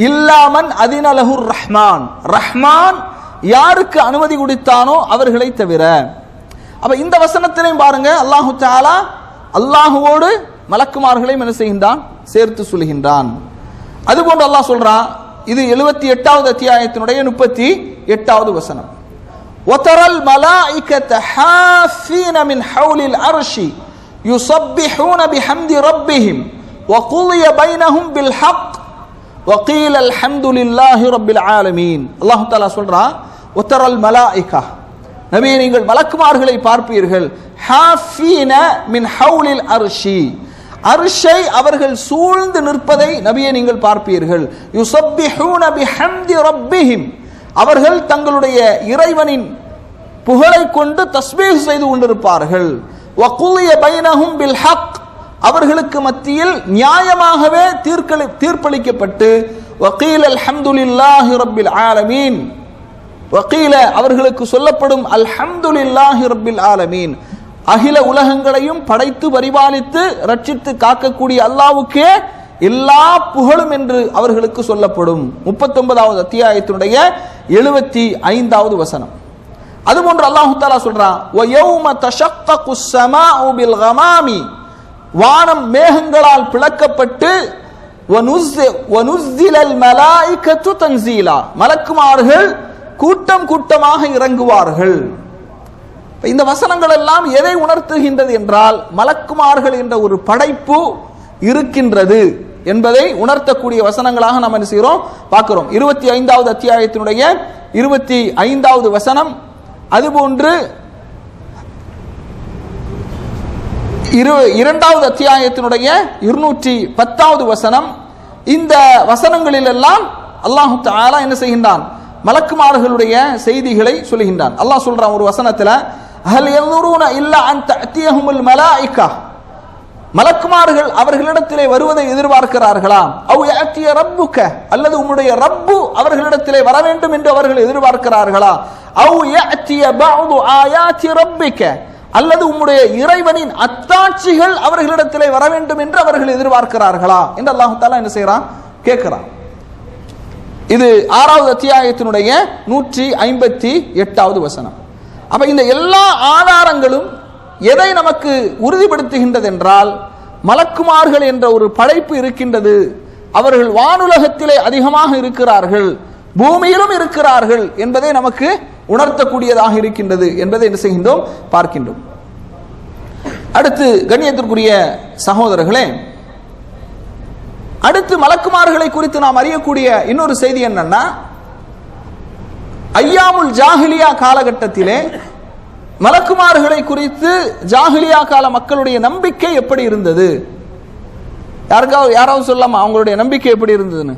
இல்லாமன் அஸின லஹுர் ரஹ்மான், ரஹ்மான் யாருக்கு அனுமதி கொடுத்தானோ அவர்களை தவிர. அப்ப இந்த வசனத்திலையும் பாருங்க, அல்லாஹு தஆலா அல்லாஹுவோடு மலக்குமார்களையும் என்ன செய்கின்றான்? சேர்த்து சொல்கின்றான். அதுபோன்று அல்லாஹ் சொல்றான், இது 78வது அத்தியாயத்தினுடைய 38வது வசனம். வதரல் மலாயிகத ஹாஃபீன மின் ஹவுலில் அர்ஷி யுஸப்பிஹூன பிஹம்தி ரப்பிஹிம் வகுலிய பைனஹும் பில் ஹக் வகீல அல்ஹம்துலில்லாஹி ரப்பில் ஆலமீன். அல்லாஹ் தஆலா சொல்றான், வதரல் மலாயிகா, நபியே நீங்கள் மலக்குமார்களை பார்ப்பீர்கள், ஹாஃபீன மின் ஹவுலில் அர்ஷி, அர்ஷை அவர்கள் சூழ்ந்து நிற்பதை நபியே நீங்கள் பார்ப்பீர்கள். யுஸப்பிஹூன பிஹம்தி ரப்பிஹிம், அவர்கள் தங்களுடைய இறைவனின் புகழை கொண்டு தஸ்பீஹ் செய்து கொண்டிருப்பார்கள். வகுலிய பைனஹும் பில் ஹக், அவர்களுக்கு மத்தியில் நியாயமாகவே தீர்ப்பளிக்கப்பட்டு வகீல அல்ஹம்துலில்லாஹி ரப்பில் ஆலமீன், வகீல அவர்களுக்கு சொல்லப்படும் அல்ஹம்துலில்லாஹி ரப்பில் ஆலமீன், அகில உலகங்களையும் படைத்து பரிபாலித்து ரட்சித்து காக்கக்கூடிய அல்லாஹ்வுக்கே எல்லா புகழும் என்று அவர்களுக்கு சொல்லப்படும். 39வது அத்தியாயத்தினுடைய 75வது வசனம். அதுபோன்று அல்லாஹ் தஆலா சொல்றான், வயௌம தஷக்ககுஸ் ஸமாஉ பில் கமாமி, வானம் மேகங்களால் பிளக்கப்பட்டு வனுஸ்ஸிலல் மலாயிகத்து தன்சீலா, மலக்குமார்கள் கூட்டம் கூட்டமாக இறங்குவார்கள். இந்த வசனங்கள் எல்லாம் எதை உணர்த்துகின்றது என்றால், மலக்குமார்கள் என்ற ஒரு படைப்பு இருக்கின்றது என்பதை உணர்த்தக்கூடிய வசனங்களாக நாம் என்ன செய்கிறோம், பார்க்கிறோம். 25வது அத்தியாயத்தினுடைய 25வது வசனம், அதுபோன்று 2வது அத்தியாயத்தினுடைய 210வது வசனம். இந்த வசனங்களில் எல்லாம் அல்லாஹ் தஆலா என்ன செய்கின்றான், மலக்குமார்களுடைய செய்திகளை சொல்கின்றான். அல்லாஹ் சொல்றான் ஒரு வசனத்துல, ஹல் யன்துரூன இல்லா அன் தஅதியஹுமுல் மலாயிகா, மலக்குமார்கள் அவர்களிடத்திலே வருவதை எதிர்பார்க்கிறார்களா? அவ் யஅதிய ரப்புக, அல்லது உம்முடைய ரப்பு அவர்களிடத்திலே வர வேண்டும் என்று அவர்கள் எதிர்பார்க்கிறார்களா? அவ் யஅதிய பஅது ஆயாத்தி ரப்பிக, அல்லது உம்முடைய இறைவனின் அத்தாட்சிகள் அவர்களிடத்திலே வர வேண்டும் என்று அவர்கள் எதிர்பார்க்கிறார்களா என்று அல்லாஹ் தஆலா என்ன செய்றான், கேட்கிறான். இது 6வது அத்தியாயத்தினுடைய 158வது வசனம். அப்ப இந்த எல்லா ஆதாரங்களும் எதை நமக்கு உறுதிப்படுத்துகின்றது என்றால், மலக்குமார்கள் என்ற ஒரு படைப்பு இருக்கின்றது, அவர்கள் வானுலகத்திலே அதிகமாக இருக்கிறார்கள், பூமியிலும் இருக்கிறார்கள் என்பதை நமக்கு உணர்த்தக்கூடியதாக இருக்கின்றது என்பதை என்ன செய்கின்றோம், பார்க்கின்றோம். அடுத்து கண்ணியத்திற்குரிய சகோதரர்களே, அடுத்து மலக்குமார்களை குறித்து நாம் அறியக்கூடிய இன்னொரு செய்தி என்னன்னா, ஐயாமுல் ஜாஹிலியா காலகட்டத்திலே மலக்குமார்களை குறித்து ஜாஹிலியா கால மக்களுடைய நம்பிக்கை எப்படி இருந்தது? யாராவது சொல்லாமா அவங்களுடைய நம்பிக்கை எப்படி இருந்ததுன்னு?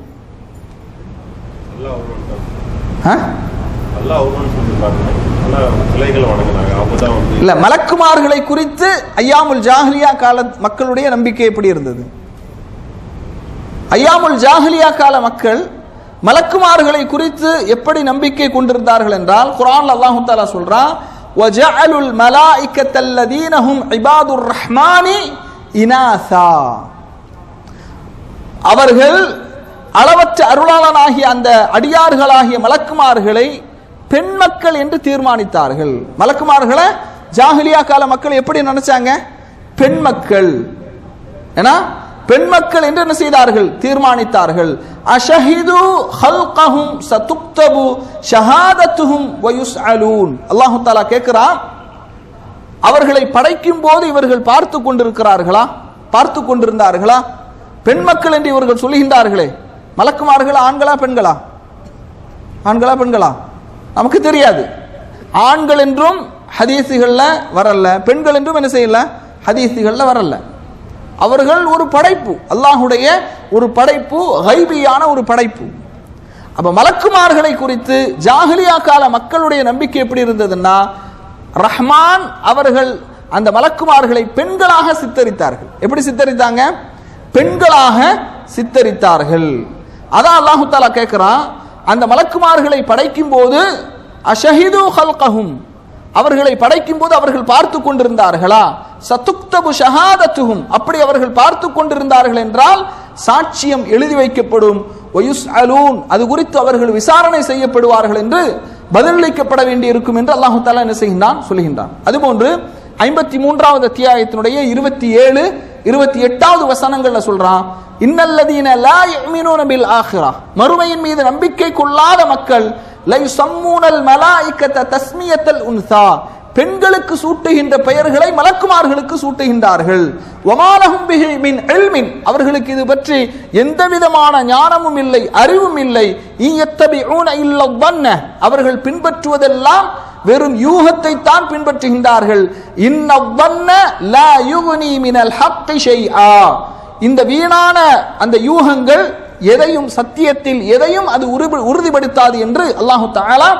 இல்ல, மலக்குமார்களை குறித்து ஐயாமுல் ஜாஹிலியா கால மக்களுடைய நம்பிக்கை எப்படி இருந்தது? ஐயாமுல் ஜாஹிலியா கால மக்கள் மலக்குமார்களை குறித்து எப்படி நம்பிக்கை கொண்டிருந்தார்கள் என்றால், குர்ஆன்ல அல்லாஹ் தஆலா சொல்றான், வஜஅலுல் மலாயிகத்தல்லதீன ஹும் இபாதுர் ரஹ்மானி இனாசா, அவர்கள் அளவற்ற அருளாளனாகிய அந்த அடியார்களாகிய மலக்குமார்களை பெண் மக்கள் என்று தீர்மானித்தார்கள். மலக்குமார்களை ஜாஹிலியா கால மக்கள் எப்படி நினைச்சாங்க? பெண் மக்கள். ஏன்னா பெண் மக்கள் என்று என்ன செய்தார்கள், தீர்மானித்தார்கள். அஷஹிது ஹல்கஹும் சதுக்தபு ஷஹாதத்துஹும் வயுஸ்அலூன். அல்லாஹ் தஆலா கேட்கிறான், அவர்களை படைக்கும் போது இவர்கள் பார்த்து கொண்டிருக்கிறார்களா, பார்த்து கொண்டிருந்தார்களா? பெண் மக்கள் என்று இவர்கள் சொல்லுகின்றார்களே, மலக்குமார்கள் ஆண்களா பெண்களா? ஆண்களா பெண்களா நமக்கு தெரியாது. ஆண்கள் என்றும் ஹதீஸுகள்ல வரல, பெண்கள் என்றும் என்ன செய்யல, ஹதீஸுகள்ல வரல. அவர்கள் ஒரு படைப்பு, அல்லாஹுடைய ஒரு படைப்பு, கைபியான ஒரு படைப்பு. அப்ப மலக்குமார்களை குறித்து ஜாஹிலியா கால மக்களுடைய நம்பிக்கை எப்படி இருந்ததுன்னா, ரஹ்மான் அவர்கள் அந்த மலக்குமார்களை பெண்களாக சித்தரித்தார்கள். எப்படி சித்தரித்தாங்க? பெண்களாக சித்தரித்தார்கள். அதான் அல்லாஹ் தஆலா கேட்கிறான், அந்த மலக்குமார்களை படைக்கும் போது அஷஹிது ஹல்கஹும், அவர்களை படைக்கும் போது அவர்கள் பார்த்து கொண்டிருந்தார்களா? சதுக்தபு ஷஹாதத்துஹும், அப்படி அவர்கள் பார்த்து கொண்டிருந்தார்கள் என்றால் சாட்சியம் எழுதி வைக்கப்படும். வயுஸ்அலூன், அது குறித்து அவர்கள் விசாரணை செய்யப்படுவார்கள் என்று பதிலளிக்கப்பட வேண்டி இருக்கும் என்று அல்லாஹ் தஆலா என்ன செய்கின்றான், சொல்கின்றான். அதுபோன்று 53வது அத்தியாயத்தினுடைய 27, 28வது வசனங்கள்ல சொல்றான், இன்னல்லதீன லா யுமினூன பில் ஆখিরা, மறுமையின் மீது நம்பிக்கை கொள்ளாத மக்கள், லை ஸம்மூனல் மலாயிகத தஸ்மியத்தல் உன்ஸா, பெண்களுக்கு சூட்டுகின்ற பெயர்களை மலக்குமார்களுக்கு சூட்டுகின்றார்கள். வமாலஹும் பிஹி மின் இல்மின், அவர்களுக்கு இது பற்றி எந்த விதமான ஞானமும் இல்லை, அறிவும் இல்லை. இயத்தபிஊன இல்ல வன்ன, அவர்கள் பின்பற்றுவதெல்லாம் வெறும் யூகத்தை தான் பின்பற்றுகின்றார்கள். இன்ன வன்ன லா யுக்னி மினல் ஹக்கி ஷைஆ, இந்த வீணான அந்த யூகங்கள் எதையும், சத்தியத்தில் எதையும் அது உறுதிப்படுத்தாது என்று அல்லாஹ் தஆலா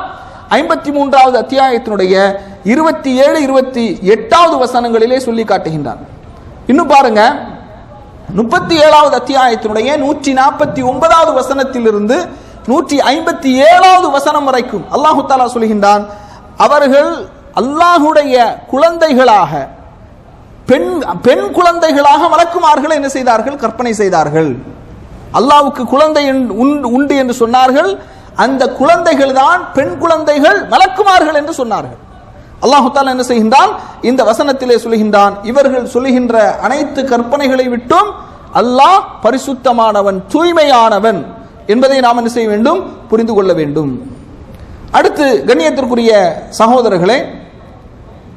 53வது அத்தியாயத்தினுடைய 27, 28வது வசனங்களிலே சொல்லி காட்டுகின்றார். இன்னும் பாருங்க, 37வது அத்தியாயத்தினுடைய 149வது வசனத்திலிருந்து 157வது வசனம் வரைக்கும் அல்லாஹ் தஆலா சொல்கின்றான், அவர்கள் அல்லாஹுடைய குழந்தைகளாக, பெண் குழந்தைகளாக மலக்குமார்களை என்ன செய்தார்கள், கற்பனை செய்தார்கள். அல்லாஹ்வுக்கு குழந்தை உண்டு என்று சொன்னார்கள். அந்த குழந்தைகள் தான் பெண் குழந்தைகள் மலக்குமார்கள் என்று சொன்னார்கள். அல்லாஹ் தஆலா என்ன செய்கின்றான், இந்த வசனத்திலே சொல்கின்றான், இவர்கள் சொல்லுகின்ற அனைத்து கற்பனைகளை விட்டும் அல்லாஹ் பரிசுத்தமானவன், தூய்மையானவன் என்பதை நாம் என்ன செய்ய வேண்டும், புரிந்து கொள்ள வேண்டும். அடுத்து கண்ணியத்திற்குரிய சகோதரர்களே,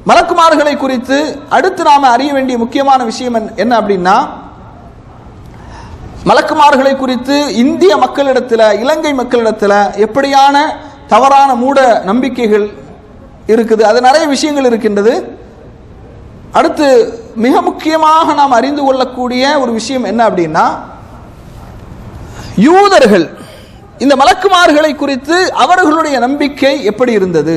மலக்குமார்களை குறித்து அடுத்து நாம அறிய வேண்டிய முக்கியமான விஷயம் என்ன அப்படின்னா, மலக்குமார்களை குறித்து இந்திய மக்களிடத்தில், இலங்கை மக்களிடத்தில் எப்படியான தவறான மூட நம்பிக்கைகள் இருக்குது, அது நிறைய விஷயங்கள் இருக்கின்றது. அடுத்து மிக முக்கியமாக நாம் அறிந்து கொள்ளக்கூடிய ஒரு விஷயம் என்ன அப்படின்னா, யூதர்கள் இந்த மலக்குமார்களை குறித்து அவர்களுடைய நம்பிக்கை எப்படி இருந்தது.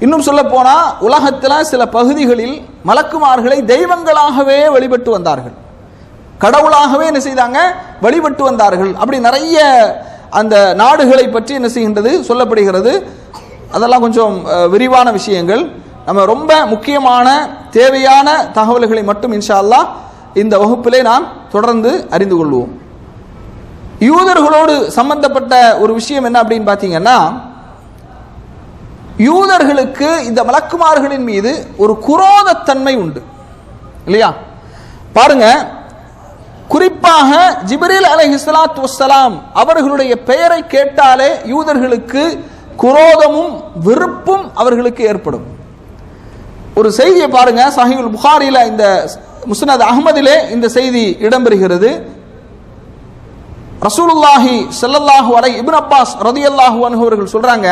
இன்னும் சொல்ல போனா உலகத்தில் சில பகுதிகளில் மலக்குமார்களை தெய்வங்களாகவே வழிபட்டு வந்தார்கள், கடவுளாகவே என்ன செய்தாங்க, வழிபட்டு வந்தார்கள். அப்படி நிறைய அந்த நாடுகளை பற்றி என்ன செய்கின்றது, சொல்லப்படுகிறது. அதெல்லாம் கொஞ்சம் விரிவான விஷயங்கள். நம்ம ரொம்ப முக்கியமான தேவையான தகவல்களை மட்டும் இன்ஷா அல்லாஹ் இந்த வகுப்பிலே நாம் தொடர்ந்து அறிந்து கொள்வோம். யூதர்களோடு சம்பந்தப்பட்ட ஒரு விஷயம் என்ன அப்படின்னு பார்த்தீங்கன்னா, யூதர்களுக்கு இந்த மலக்குமார்களின் மீது ஒரு குரோதத்தன்மை உண்டு இல்லையா. பாருங்க, குறிப்பாக ஜிப்ரீல் அலைஹிஸ்ஸலாத்து வஸ்ஸலாம் அவர்களுடைய பெயரை கேட்டாலே யூதர்களுக்கு குரோதமும் வெறுப்பும் அவர்களுக்கு ஏற்படும். ஒரு செய்தியை பாருங்க, சஹீஹுல் புகாரில, இந்த முஸ்னத் அஹ்மதிலே இந்த செய்தி இடம்பெறுகிறது. ரசூலுல்லாஹி ஸல்லல்லாஹு அலைஹி இப்னு அப்பாஸ் ரலியல்லாஹு அன்ஹு அவர்கள் சொல்றாங்க,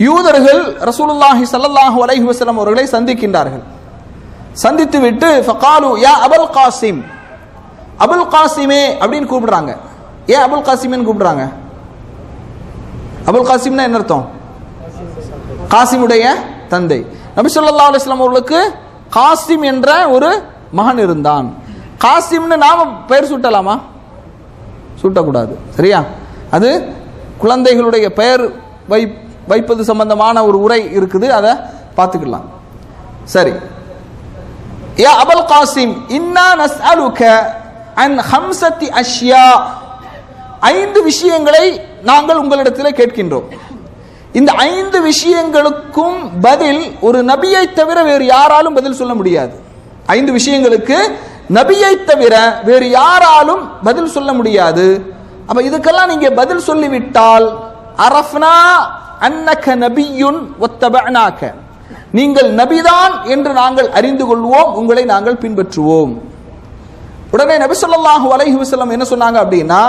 யூதர்கள் ரசூலுல்லாஹி ஸல்லல்லாஹு அலைஹி வஸல்லம் அவர்களை சந்திக்கின்றார்கள். சந்தித்து விட்டு ஃபகாலு யா அபுல் காசிம், அபுல் காசிமே அப்படின்னு கூப்பிடுறாங்க. ஏன் அபுல் காசிம்னு கூப்பிடுறாங்க? அபுல் காசிம்னா என்ன அர்த்தம்? காசிமுடைய தந்தை. நபி ஸல்லல்லாஹு அலைஹி வஸல்லம் அவர்களுக்கு காசிம் என்ற ஒரு மகன் இருந்தான். காசிம்னு நாம பெயர் சூட்டலாமா? சூட்டக்கூடாது, சரியா? அது குழந்தைகளுடைய பெயர் வைப்பது சம்பந்தமான ஒரு உரை இருக்குது, அதை பார்த்துக்கலாம். சரி, யா அபுல் காசிம் இன்னா நஸ்அலுக அன் ஹம்ஸத்தி அஷ்யா, 5 விஷயங்களை நாங்கள் உங்களிடத்தில் கேட்கின்றோம். இந்த 5 விஷயங்களுக்கும் பதில் ஒரு நபியை தவிர வேறு யாராலும் பதில் சொல்ல முடியாது. 5 விஷயங்களுக்கு நபியை தவிர வேறு யாராலும் பதில் சொல்ல முடியாது. அப்ப இதுக்கெல்லாம் நீங்க பதில் சொல்லிவிட்டால் அரஃப்னா அன்னக நபியுன் வத்தபஅனாக, நீங்கள் நபிதான் என்று நாங்கள் அறிந்து கொள்வோம், உங்களை நாங்கள் பின்பற்றுவோம். உடனே நபி ஸல்லல்லாஹு அலைஹி வஸல்லம் என்ன சொன்னாங்க அப்படின்னா,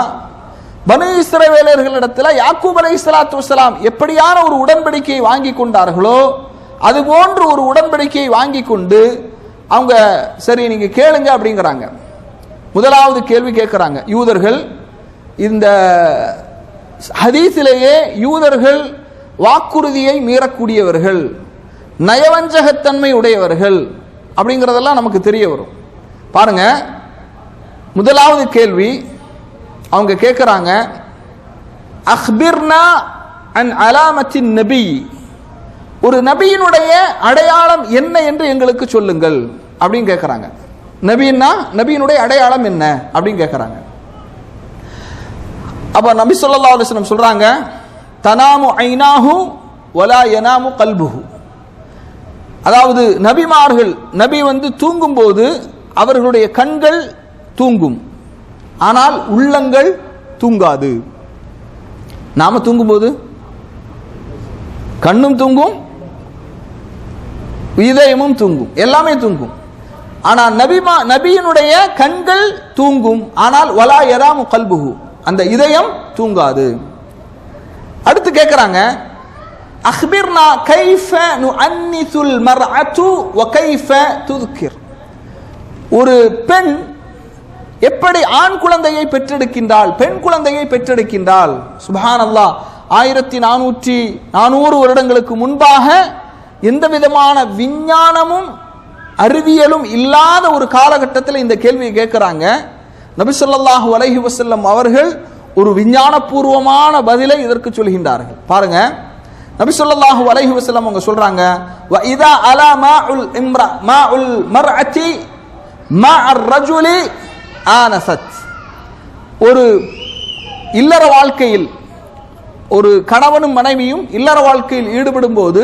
பனு இஸ்ரவேலர்களிடத்தில் யாக்கூப் அலைஹிஸ்ஸலாத்து வஸ்ஸலாம் எப்படியான ஒரு உடன்படிக்கையை வாங்கி கொண்டார்களோ அது போன்று ஒரு உடன்படிக்கையை வாங்கி கொண்டு அவங்க சரி நீங்க கேளுங்க அப்படிங்கிறாங்க. முதலாவது கேள்வி கேட்கிறாங்க யூதர்கள். இந்த ஹதீஸிலேயே யூதர்கள் வாக்குறுதியை மீறக்கூடியவர்கள், நயவஞ்சகத்தன்மை உடையவர்கள் அப்படிங்கிறதெல்லாம் நமக்கு தெரிய வரும். பாருங்க, முதலாவது கேள்வி அவங்க கேட்கிறாங்க, அக்பிர்னா அன் அலாமத்தின் நபி, ஒரு நபியினுடைய அடையாளம் என்ன என்று எங்களுக்கு சொல்லுங்கள் அப்படின்னு கேட்கிறாங்க. நபின்னா நபியினுடைய அடையாளம் என்ன அப்படின்னு கேட்கிறாங்க. அப்ப நபி ஸல்லல்லாஹு அலைஹி வஸல்லம் சொல்றாங்க, தனாமு ஐனாஹு வலா யனாமு கல்புஹு, அதாவது நபிமார்கள், நபி தூங்கும் போது அவர்களுடைய கண்கள் தூங்கும், ஆனால் உள்ளங்கள் தூங்காது. நாம தூங்கும்போது கண்ணும் தூங்கும், இதயமும் தூங்கும், எல்லாமே தூங்கும். ஆனால் நபியினுடைய கண்கள் தூங்கும், ஆனால் வலா யராமு கல்புஹு, அந்த இதயம் தூங்காது. அடுத்து கேட்கிறாங்க, அக்பிர்னா கைஃப நுஅன்னிசுல் மர்அத்து வ கைஃப துذ்கிர், ஒரு பெண் எப்படி ஆண் குழந்தையை பெற்றெடுக்கின்றாள், பெண் குழந்தையை பெற்றெடுக்கின்றாள். சுப்ஹானல்லாஹ், 1400 வருடங்களுக்கு முன்பாக எந்த விதமான விஞ்ஞானமும் அறிவியலும் இல்லாத ஒரு காலகட்டத்தில் இந்த கேள்வியை கேட்கிறாங்க. நபி ஸல்லல்லாஹு அலைஹி வஸல்லம் அவர்கள் ஒரு விஞ்ஞானபூர்வமான பதிலை இதற்கு சொல்கின்றார்கள். பாருங்க, நபி ஸல்லல்லாஹு அலைஹி வஸல்லம் அவங்க சொல்றாங்க, வ இதா அலா மாஉல் மர்அதி மாஅர் ரஜுலி ஆனசத், ஒரு இல்லற வாழ்க்கையில் ஒரு கணவனும் மனைவியும் இல்லற வாழ்க்கையில் ஈடுபடும் போது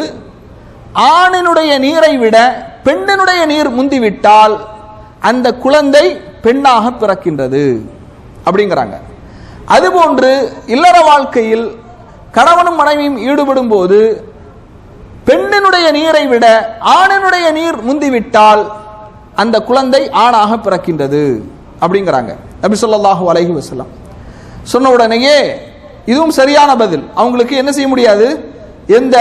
ஆணினுடைய நீரை விட பெண்ணினுடைய நீர் முந்திவிட்டால் அந்த குழந்தை பெண்ணாக பிறக்கின்றது அப்படிங்கிறாங்க. அதுபோன்று இல்லற வாழ்க்கையில் கணவனும் மனைவியும் ஈடுபடும் போது பெண்ணினுடைய நீரை விட ஆணினுடைய நீர் முந்திவிட்டால் அந்த குழந்தை ஆணாக பிறக்கின்றது அப்படிங்கிறாங்க நபி ஸல்லல்லாஹு அலைஹி வஸல்லம். சொன்ன உடனேயே இதுவும் சரியான பதில், அவங்களுக்கு என்ன செய்ய முடியாது, எந்த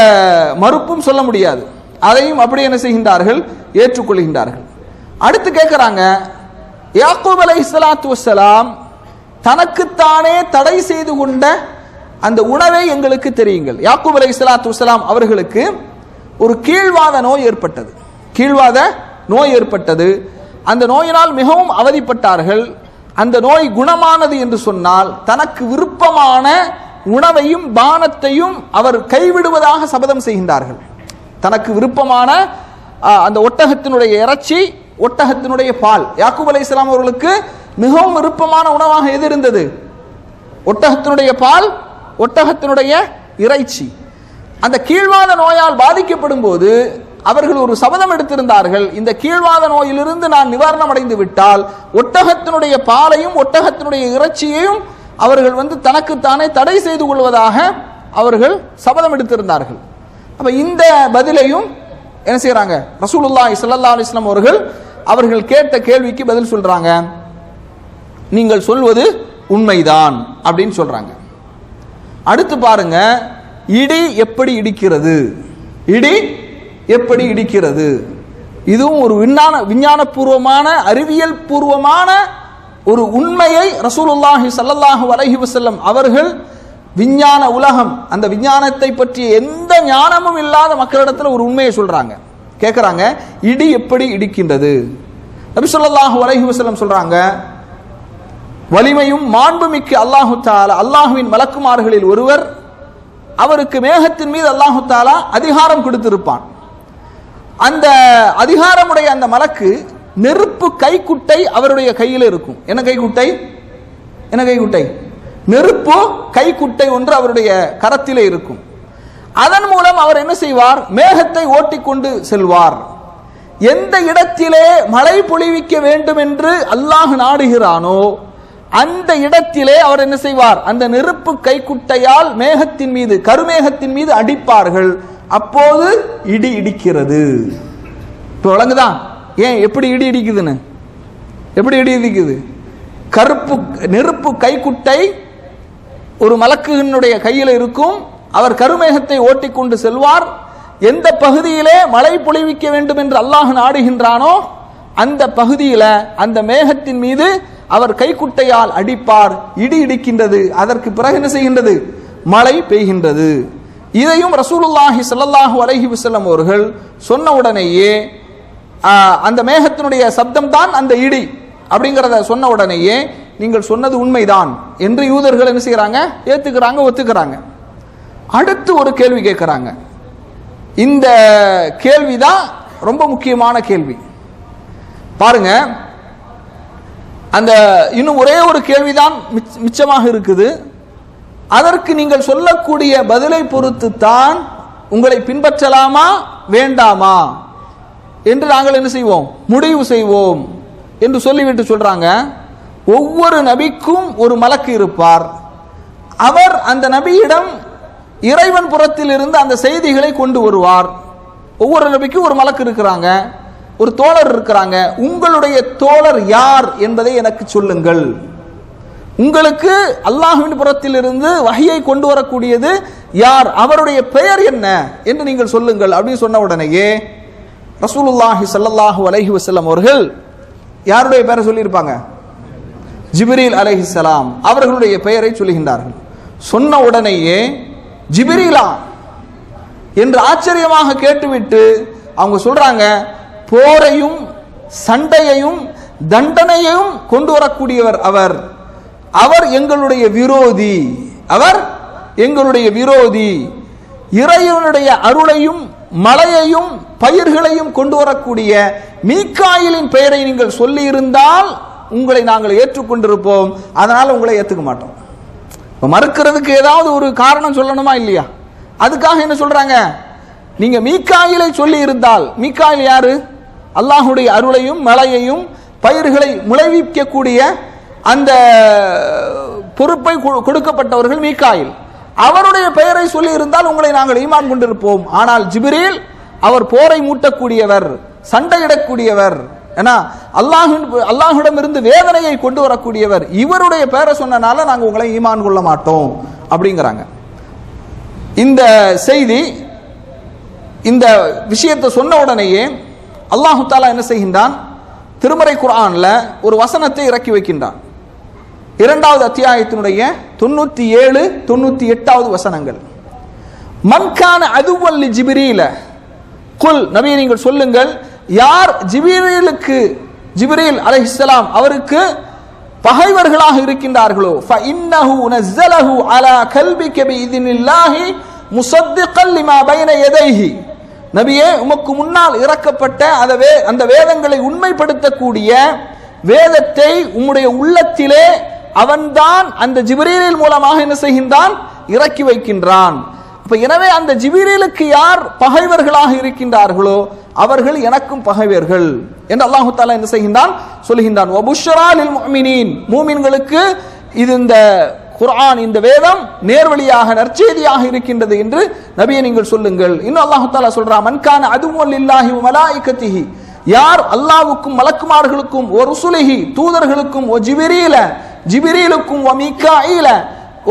மறுப்பும் சொல்ல முடியாது. அதையும் அப்படி என்ன செய்கின்றார்கள், ஏற்றுக்கொள்கின்றார்கள். அடுத்து கேட்கிறாங்க, யாக்கூப் அலைஹிஸ்ஸலாத்து வஸ்ஸலாம் தனக்குத்தானே தடை செய்து கொண்ட அந்த உணவை எங்களுக்கு தெரியுங்கள். யாக்கூப் அலைஹிஸ்ஸலாத்து வஸ்ஸலாம் அவர்களுக்கு ஒரு கீழ்வாத நோய் ஏற்பட்டது. கீழ்வாத நோய் ஏற்பட்டது. அந்த நோயினால் மிகவும் அவதிப்பட்டார்கள். அந்த நோய் குணமானது என்று சொன்னால் தனக்கு விருப்பமான உணவையும் பானத்தையும் அவர் கைவிடுவதாக சபதம் செய்கின்றார்கள். தனக்கு விருப்பமான அந்த ஒட்டகத்தினுடைய இறைச்சி, ஒட்டகத்தினுடைய பால், யாக்கூப் அலைஹிஸ்ஸலாம் அவர்களுக்கு மிகவும் விருப்பமான உணவாக எது இருந்தது? ஒட்டகத்தினுடைய பால், ஒட்டகத்தினுடைய இறைச்சி. அந்த கீழ்வாத நோயால் பாதிக்கப்படும் போது அவர்கள் ஒரு சபதம் எடுத்திருந்தார்கள், இந்த கீழ்வாத நோயிலிருந்து நான் நிவாரணம் அடைந்து விட்டால் ஒட்டகத்தினுடைய பாலையும் ஒட்டகத்தினுடைய இறைச்சியையும் அவர்கள் தனக்குத்தானே தடை செய்து கொள்வதாக அவர்கள் சபதம் எடுத்திருந்தார்கள். அப்ப இந்த பதிலையும் என்ன செய்யறாங்க, ரசூலுல்லாஹி ஸல்லல்லாஹு அலைஹி வஸல்லம் அவர்கள் கேட்ட கேள்விக்கு பதில் சொல்றாங்க, நீங்கள் சொல்வது உண்மைதான் அப்படின்னு சொல்றாங்க. அடுத்து பாருங்க, இடி எப்படி இடிக்கிறது, இடி எப்படி இடிக்கிறது. இதுவும் ஒரு விஞ்ஞானபூர்வமான அறிவியல் பூர்வமான ஒரு உண்மையை ரசூலுல்லாஹி ஸல்லல்லாஹு அலைஹி வஸல்லம் அவர்கள் விஞ்ஞான உலகம், அந்த விஞ்ஞானத்தை பற்றிய எந்த ஞானமும் இல்லாத மக்களிடத்துல ஒரு உண்மையை சொல்றாங்க. கேட்கிறாங்க, இடி எப்படி இடிக்கின்றது? நபி ஸல்லல்லாஹு அலைஹி வஸல்லம் சொல்றாங்க, வலிமையும் மாண்புமிக்க அல்லாஹு தஆலா, அல்லாஹ்வின் மலக்குமார்களில் ஒருவர், அவருக்கு மேகத்தின் மீது அல்லாஹு தஆலா அதிகாரம் கொடுத்திருப்பான். அந்த அதிகாரமுடைய அந்த மலக்கு நெருப்பு கைக்குட்டை அவருடைய கையில் இருக்கும். என்ன கைக்குட்டை? என்ன கைக்குட்டை? நெருப்பு கைக்குட்டை ஒன்று அவருடைய கரத்திலே இருக்கும். அதன் மூலம் அவர் என்ன செய்வார், மேகத்தை ஓட்டிக்கொண்டு செல்வார். எந்த இடத்திலே மழை பொழிவிக்க வேண்டும் என்று அல்லாஹ் நாடுகிறானோ அந்த இடத்திலே அவர் என்ன செய்வார், அந்த நெருப்பு கைக்குட்டையால் மேகத்தின் மீது, கருமேகத்தின் மீது அடிப்பார்கள். அப்போது இடி இடிக்கிறது. இப்போ விளங்குதான் ஏன் எப்படி இடி இடிக்குதுன்னு? எப்படி இடி இடிக்குது? கருப்பு நெருப்பு கைக்குட்டை ஒரு மலக்குனுடைய கையில் இருக்கும். அவர் கருமேகத்தை ஓட்டிக்கொண்டு செல்வார். எந்த பகுதியிலே மழை பொழிவிக்க வேண்டும் என்று அல்லாஹ் நாடுகின்றானோ அந்த பகுதியில அந்த மேகத்தின் மீது அவர் கைக்குட்டையால் அடிப்பார், இடி இடிக்கின்றது. அதற்கு பிறகு என்ன செய்கின்றது, மழை பெய்கின்றது. இதையும் ரசூலுல்லாஹி ஸல்லல்லாஹு அலைஹி வஸல்லம் அவர்கள் சொன்ன உடனேயே அந்த மேகத்தினுடைய சப்தம் தான் அந்த இடி அப்படிங்கிறத சொன்ன உடனேயே நீங்கள் சொன்னது உண்மைதான் என்று யூதர்கள் என்ன செய்யறாங்க, ஏத்துக்கிறாங்க, ஒத்துக்கிறாங்க. அடுத்து ஒரு கேள்வி கேட்கிறாங்க. இந்த கேள்விதான் ரொம்ப முக்கியமான கேள்வி. பாருங்க, அந்த இன்னும் ஒரே ஒரு கேள்விதான் மிச்சமாக இருக்குது. அதற்கு நீங்கள் சொல்லக்கூடிய பதிலை பொறுத்து தான் உங்களை பின்பற்றலாமா வேண்டாமா என்று நாங்கள் என்ன செய்வோம், முடிவு செய்வோம் என்று சொல்லிவிட்டு சொல்றாங்க, ஒவ்வொரு நபிக்கும் ஒரு மலக்கு இருப்பார். அவர் அந்த நபியிடம் இறைவன் புறத்தில் இருந்து அந்த செய்திகளை கொண்டு வருவார். ஒவ்வொரு நபிக்கும் ஒரு மலக்கு இருக்கிறாங்க, ஒரு தோழர் இருக்கிறாங்க. உங்களுடைய தோழர் யார் என்பதை எனக்கு சொல்லுங்கள். உங்களுக்கு அல்லாஹ்வின் புறத்தில் இருந்து வஹியை கொண்டு வரக்கூடியது யார், அவருடைய பெயர் என்ன என்று நீங்கள் சொல்லுங்கள் அப்படின்னு சொன்ன உடனேயே ரசூலுல்லாஹி ஸல்லல்லாஹு அலைஹி வஸல்லம் அவர்கள் யாருடைய பெயரை சொல்லியிருப்பாங்க, ஜிப்ரீல் அலைஹிஸ்ஸலாம் அவர்களுடைய பெயரை சொல்லுகின்றார்கள். சொன்ன உடனேயே ஜிப்ரீலா என்று ஆச்சரியமாக கேட்டுவிட்டு அவங்க சொல்றாங்க, போரையும் சண்டையையும் தண்டனையையும் கொண்டு வரக்கூடியவர் அவர், அவர் எங்களுடைய விரோதி, அவர் எங்களுடைய விரோதி. இறைவனுடைய அருளையும் மலையையும் பயிர்களையும் கொண்டு வரக்கூடிய மீகாயிலின் பெயரை நீங்கள் சொல்லி இருந்தால் உங்களை நாங்கள் ஏற்றுக்கொண்டிருப்போம், அதனால உங்களை ஏற்றுக்க மாட்டோம். மறுக்கிறதுக்கு ஏதாவது ஒரு காரணம் சொல்லணுமா இல்லையா? அதுக்காக என்ன சொல்றாங்க, நீங்க மீகாயிலை சொல்லி இருந்தால், மீகாயில் யாரு? அல்லாஹுடைய அருளையும் மழையையும் பயிர்களை முளைவிக்கக்கூடிய அந்த பொறுப்பை கொடுக்கப்பட்டவர்கள் மீகாயில். அவருடைய பெயரை சொல்லி இருந்தால் உங்களை நாங்கள் ஈமான் கொண்டிருப்போம். ஆனால் ஜிப்ரீல் அவர் போரை மூட்டக்கூடியவர், சண்டையிடக்கூடியவர், ஏன்னா அல்லாஹ்விடம் இருந்து வேதனையை கொண்டு வரக்கூடியவர், இவருடைய பெயரை சொன்னனால நாங்கள் உங்களை ஈமான் கொள்ள மாட்டோம் அப்படிங்கிறாங்க. இந்த செய்தி, இந்த விஷயத்தை சொன்ன உடனேயே அல்லாஹு தாலா என்ன செய்கின்றான், திருமறை குர்ஆன்ல ஒரு வசனத்தை இறக்கி வைக்கின்றான். 2வது அத்தியாயத்தினுடைய 97, 98வது வசனங்கள். மன்கான அதுவல் லி ஜிப்ரீல குல், நபியே நீங்கள் சொல்லுங்கள், யார் ஜிப்ரீல் அலைஹிஸ்ஸலாம் அவருக்கு பகைவர்களாக இருக்கின்றார்களோ, ஃபஇன்னஹு நஸலஹு அலா கல்பிக பிஇذنில்லாஹி முஸத்திகல் லிமா பைன யதைஹி, நபியே உமக்கு முன்னால் இறக்கப்பட்ட அந்த வேதங்களை உண்மைப்படுத்தக்கூடிய வேதத்தை உம்முடைய உள்ளத்திலே அவன்தான் அந்த ஜிப்ரீலின் மூலமாக என்ன செய்கின்றான், இறக்கி வைக்கின்றான். அப்ப எனவே அந்த ஜிப்ரீலுக்கு யார் பகைவர்களாக இருக்கின்றார்களோ அவர்கள் எனக்கும் பகைவர்கள் என்று அல்லாஹு தஆலா என்ன செய்கின்றான், சொல்கின்றான். வபுஷ்ரா லில் முஃமினீன், மூமின்களுக்கு இது இந்த குர்ஆன், இந்த வேதம் நேர்வழியாக நற்செய்தியாக இருக்கின்றது என்று நபியை நீங்கள் சொல்லுங்கள். இன்னும் அல்லாஹு தஆலா சொல்றான், மன்கான அதுவல் லில்லாஹி வ மலாயிகத்திஹி, யார் அல்லாஹ்வுக்கும் மலக்குமார்களுக்கும் ஒ ருசுலிஹி தூதர்களுக்கும் ஒ ஜிப்ரீலுக்கும் ஒ மீகாயில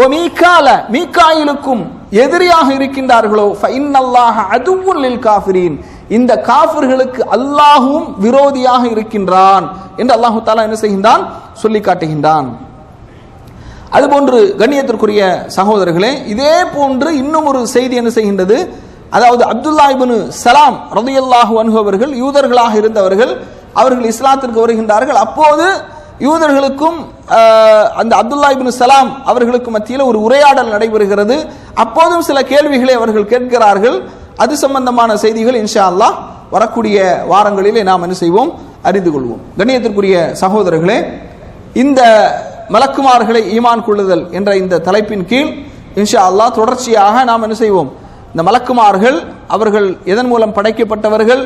ஒ மீகாயிலுக்கும் எதிரியாக இருக்கின்றார்களோ, ஃபஇன்னல்லாஹ அதுவுல் லில் காஃபிரீன், இந்த காஃபிர்களுக்கு அல்லாஹ்வும் விரோதியாக இருக்கின்றான் என்று அல்லாஹு தஆலா என்ன செய்கின்றான், சொல்லி காட்டுகின்றான். அதுபோன்று கண்ணியத்திற்குரிய சகோதரர்களே, இதே போன்று இன்னும் ஒரு செய்தி என்ன செய்கின்றது, அதாவது அப்துல்லா இப்னு சலாம் ரலியல்லாஹு அன்ஹு அவர்கள் யூதர்களாக இருந்தவர்கள், அவர்கள் இஸ்லாத்திற்கு வருகின்றார்கள். அப்போது யூதர்களுக்கும் அந்த அப்துல்லா இப்னு சலாம் அவர்களுக்கு மத்தியில் ஒரு உரையாடல் நடைபெறுகிறது. அப்போதும் சில கேள்விகளை அவர்கள் கேட்கிறார்கள். அது சம்பந்தமான செய்திகள் இன்ஷா அல்லாஹ் வரக்கூடிய வாரங்களிலே நாம் என்ன செய்வோம், அறிந்து கொள்வோம். கண்ணியத்திற்குரிய சகோதரர்களே, இந்த மலக்குமார்களை ஈமான் கொள்ளுதல் என்ற இந்த தலைப்பின் கீழ் இன்ஷா அல்லாஹ் தொடர்ச்சியாக நாம் என்ன செய்வோம், இந்த மலக்குமார்கள் அவர்கள் எதன் மூலம் படைக்கப்பட்டவர்கள்,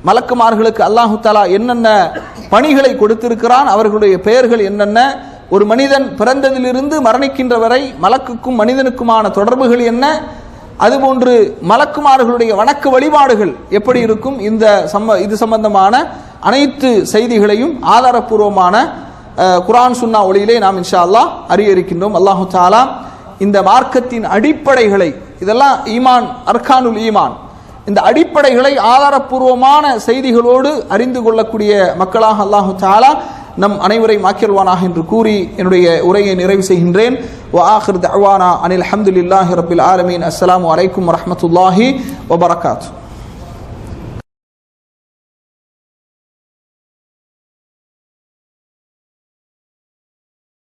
மலக்குமார்களுக்கு அல்லாஹு தஆலா என்னென்ன பணிகளை கொடுத்திருக்கிறான், அவர்களுடைய பெயர்கள் என்னென்ன, ஒரு மனிதன் பிறந்ததிலிருந்து மரணிக்கின்ற வரை மலக்குக்கும் மனிதனுக்குமான தொடர்புகள் என்ன, அதுபோன்று மலக்குமார்களுடைய வணக்க வழிபாடுகள் எப்படி இருக்கும், இது சம்பந்தமான அனைத்து செய்திகளையும் ஆதாரப்பூர்வமான குர்ஆன் சுன்னா ஒளியிலே நாம் இன்ஷா அல்லாஹ் அறிய இருக்கின்றோம். அல்லாஹு தஆலா இந்த மார்க்கத்தின் அடிப்படைகளை, இதெல்லாம் ஈமான், அர்கானுல் ஈமான், இந்த அடிப்படைகளை ஆதாரப்பூர்வமான செய்திகளோடு அறிந்து கொள்ளக்கூடிய மக்களாக அல்லாஹு தஆலா நம் அனைவரையும் ஆக்கியல்வானாக என்று கூறி என்னுடைய உரையை நிறைவு செய்கின்றேன். வ ஆகிர் தஅவானா அனில் ஹம்துலில்லாஹி ரப்பில் ஆலமீன். அஸ்ஸலாமு அலைக்கும் வரஹ்மத்துல்லாஹி வபரகாத்துஹு.